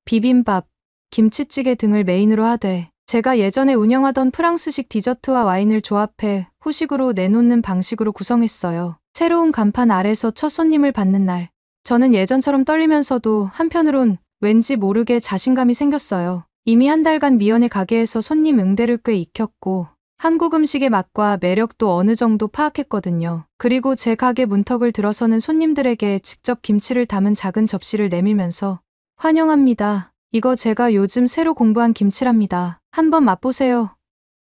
비빔밥, 김치찌개 등을 메인으로 하되 제가 예전에 운영하던 프랑스식 디저트와 와인을 조합해 후식으로 내놓는 방식으로 구성했어요. 새로운 간판 아래서 첫 손님을 받는 날 저는 예전처럼 떨리면서도 한편으론 왠지 모르게 자신감이 생겼어요. 이미 한 달간 미연의 가게에서 손님 응대를 꽤 익혔고 한국 음식의 맛과 매력도 어느 정도 파악했거든요. 그리고 제 가게 문턱을 들어서는 손님들에게 직접 김치를 담은 작은 접시를 내밀면서 환영합니다. 이거 제가 요즘 새로 공부한 김치랍니다. 한번 맛보세요.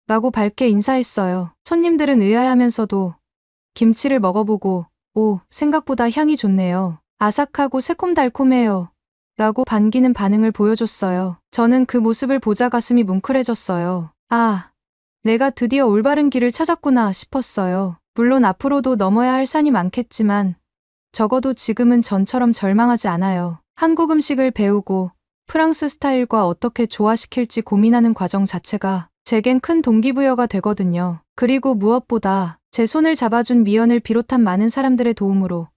라고 밝게 인사했어요. 손님들은 의아해하면서도 김치를 먹어보고 오, 생각보다 향이 좋네요. 아삭하고 새콤달콤해요. 라고 반기는 반응을 보여줬어요. 저는 그 모습을 보자 가슴이 뭉클해졌어요. 내가 드디어 올바른 길을 찾았구나 싶었어요. 물론 앞으로도 넘어야 할 산이 많겠지만 적어도 지금은 전처럼 절망하지 않아요. 한국 음식을 배우고 프랑스 스타일과 어떻게 조화시킬지 고민하는 과정 자체가 제겐 큰 동기부여가 되거든요. 그리고 무엇보다 제 손을 잡아준 미연을 비롯한 많은 사람들의 도움으로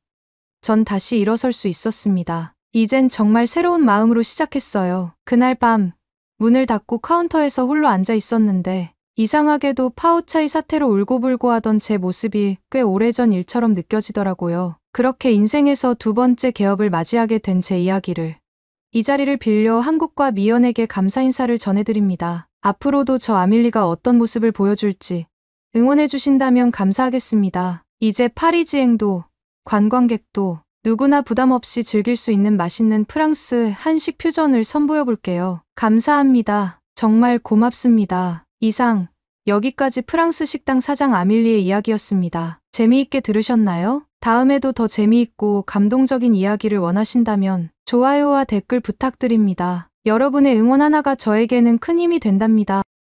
전 다시 일어설 수 있었습니다. 이젠 정말 새로운 마음으로 시작했어요. 그날 밤 문을 닫고 카운터에서 홀로 앉아 있었는데 이상하게도 파오차이 사태로 울고불고 하던 제 모습이 꽤 오래전 일처럼 느껴지더라고요. 그렇게 인생에서 두 번째 개업을 맞이하게 된 제 이야기를 이 자리를 빌려 한국과 미연에게 감사 인사를 전해드립니다. 앞으로도 저 아밀리가 어떤 모습을 보여줄지 응원해주신다면 감사하겠습니다. 이제 파리지행도 관광객도 누구나 부담 없이 즐길 수 있는 맛있는 프랑스 한식 퓨전을 선보여볼게요. 감사합니다. 정말 고맙습니다. 이상 여기까지 프랑스 식당 사장 아밀리의 이야기였습니다. 재미있게 들으셨나요? 다음에도 더 재미있고 감동적인 이야기를 원하신다면 좋아요와 댓글 부탁드립니다. 여러분의 응원 하나가 저에게는 큰 힘이 된답니다.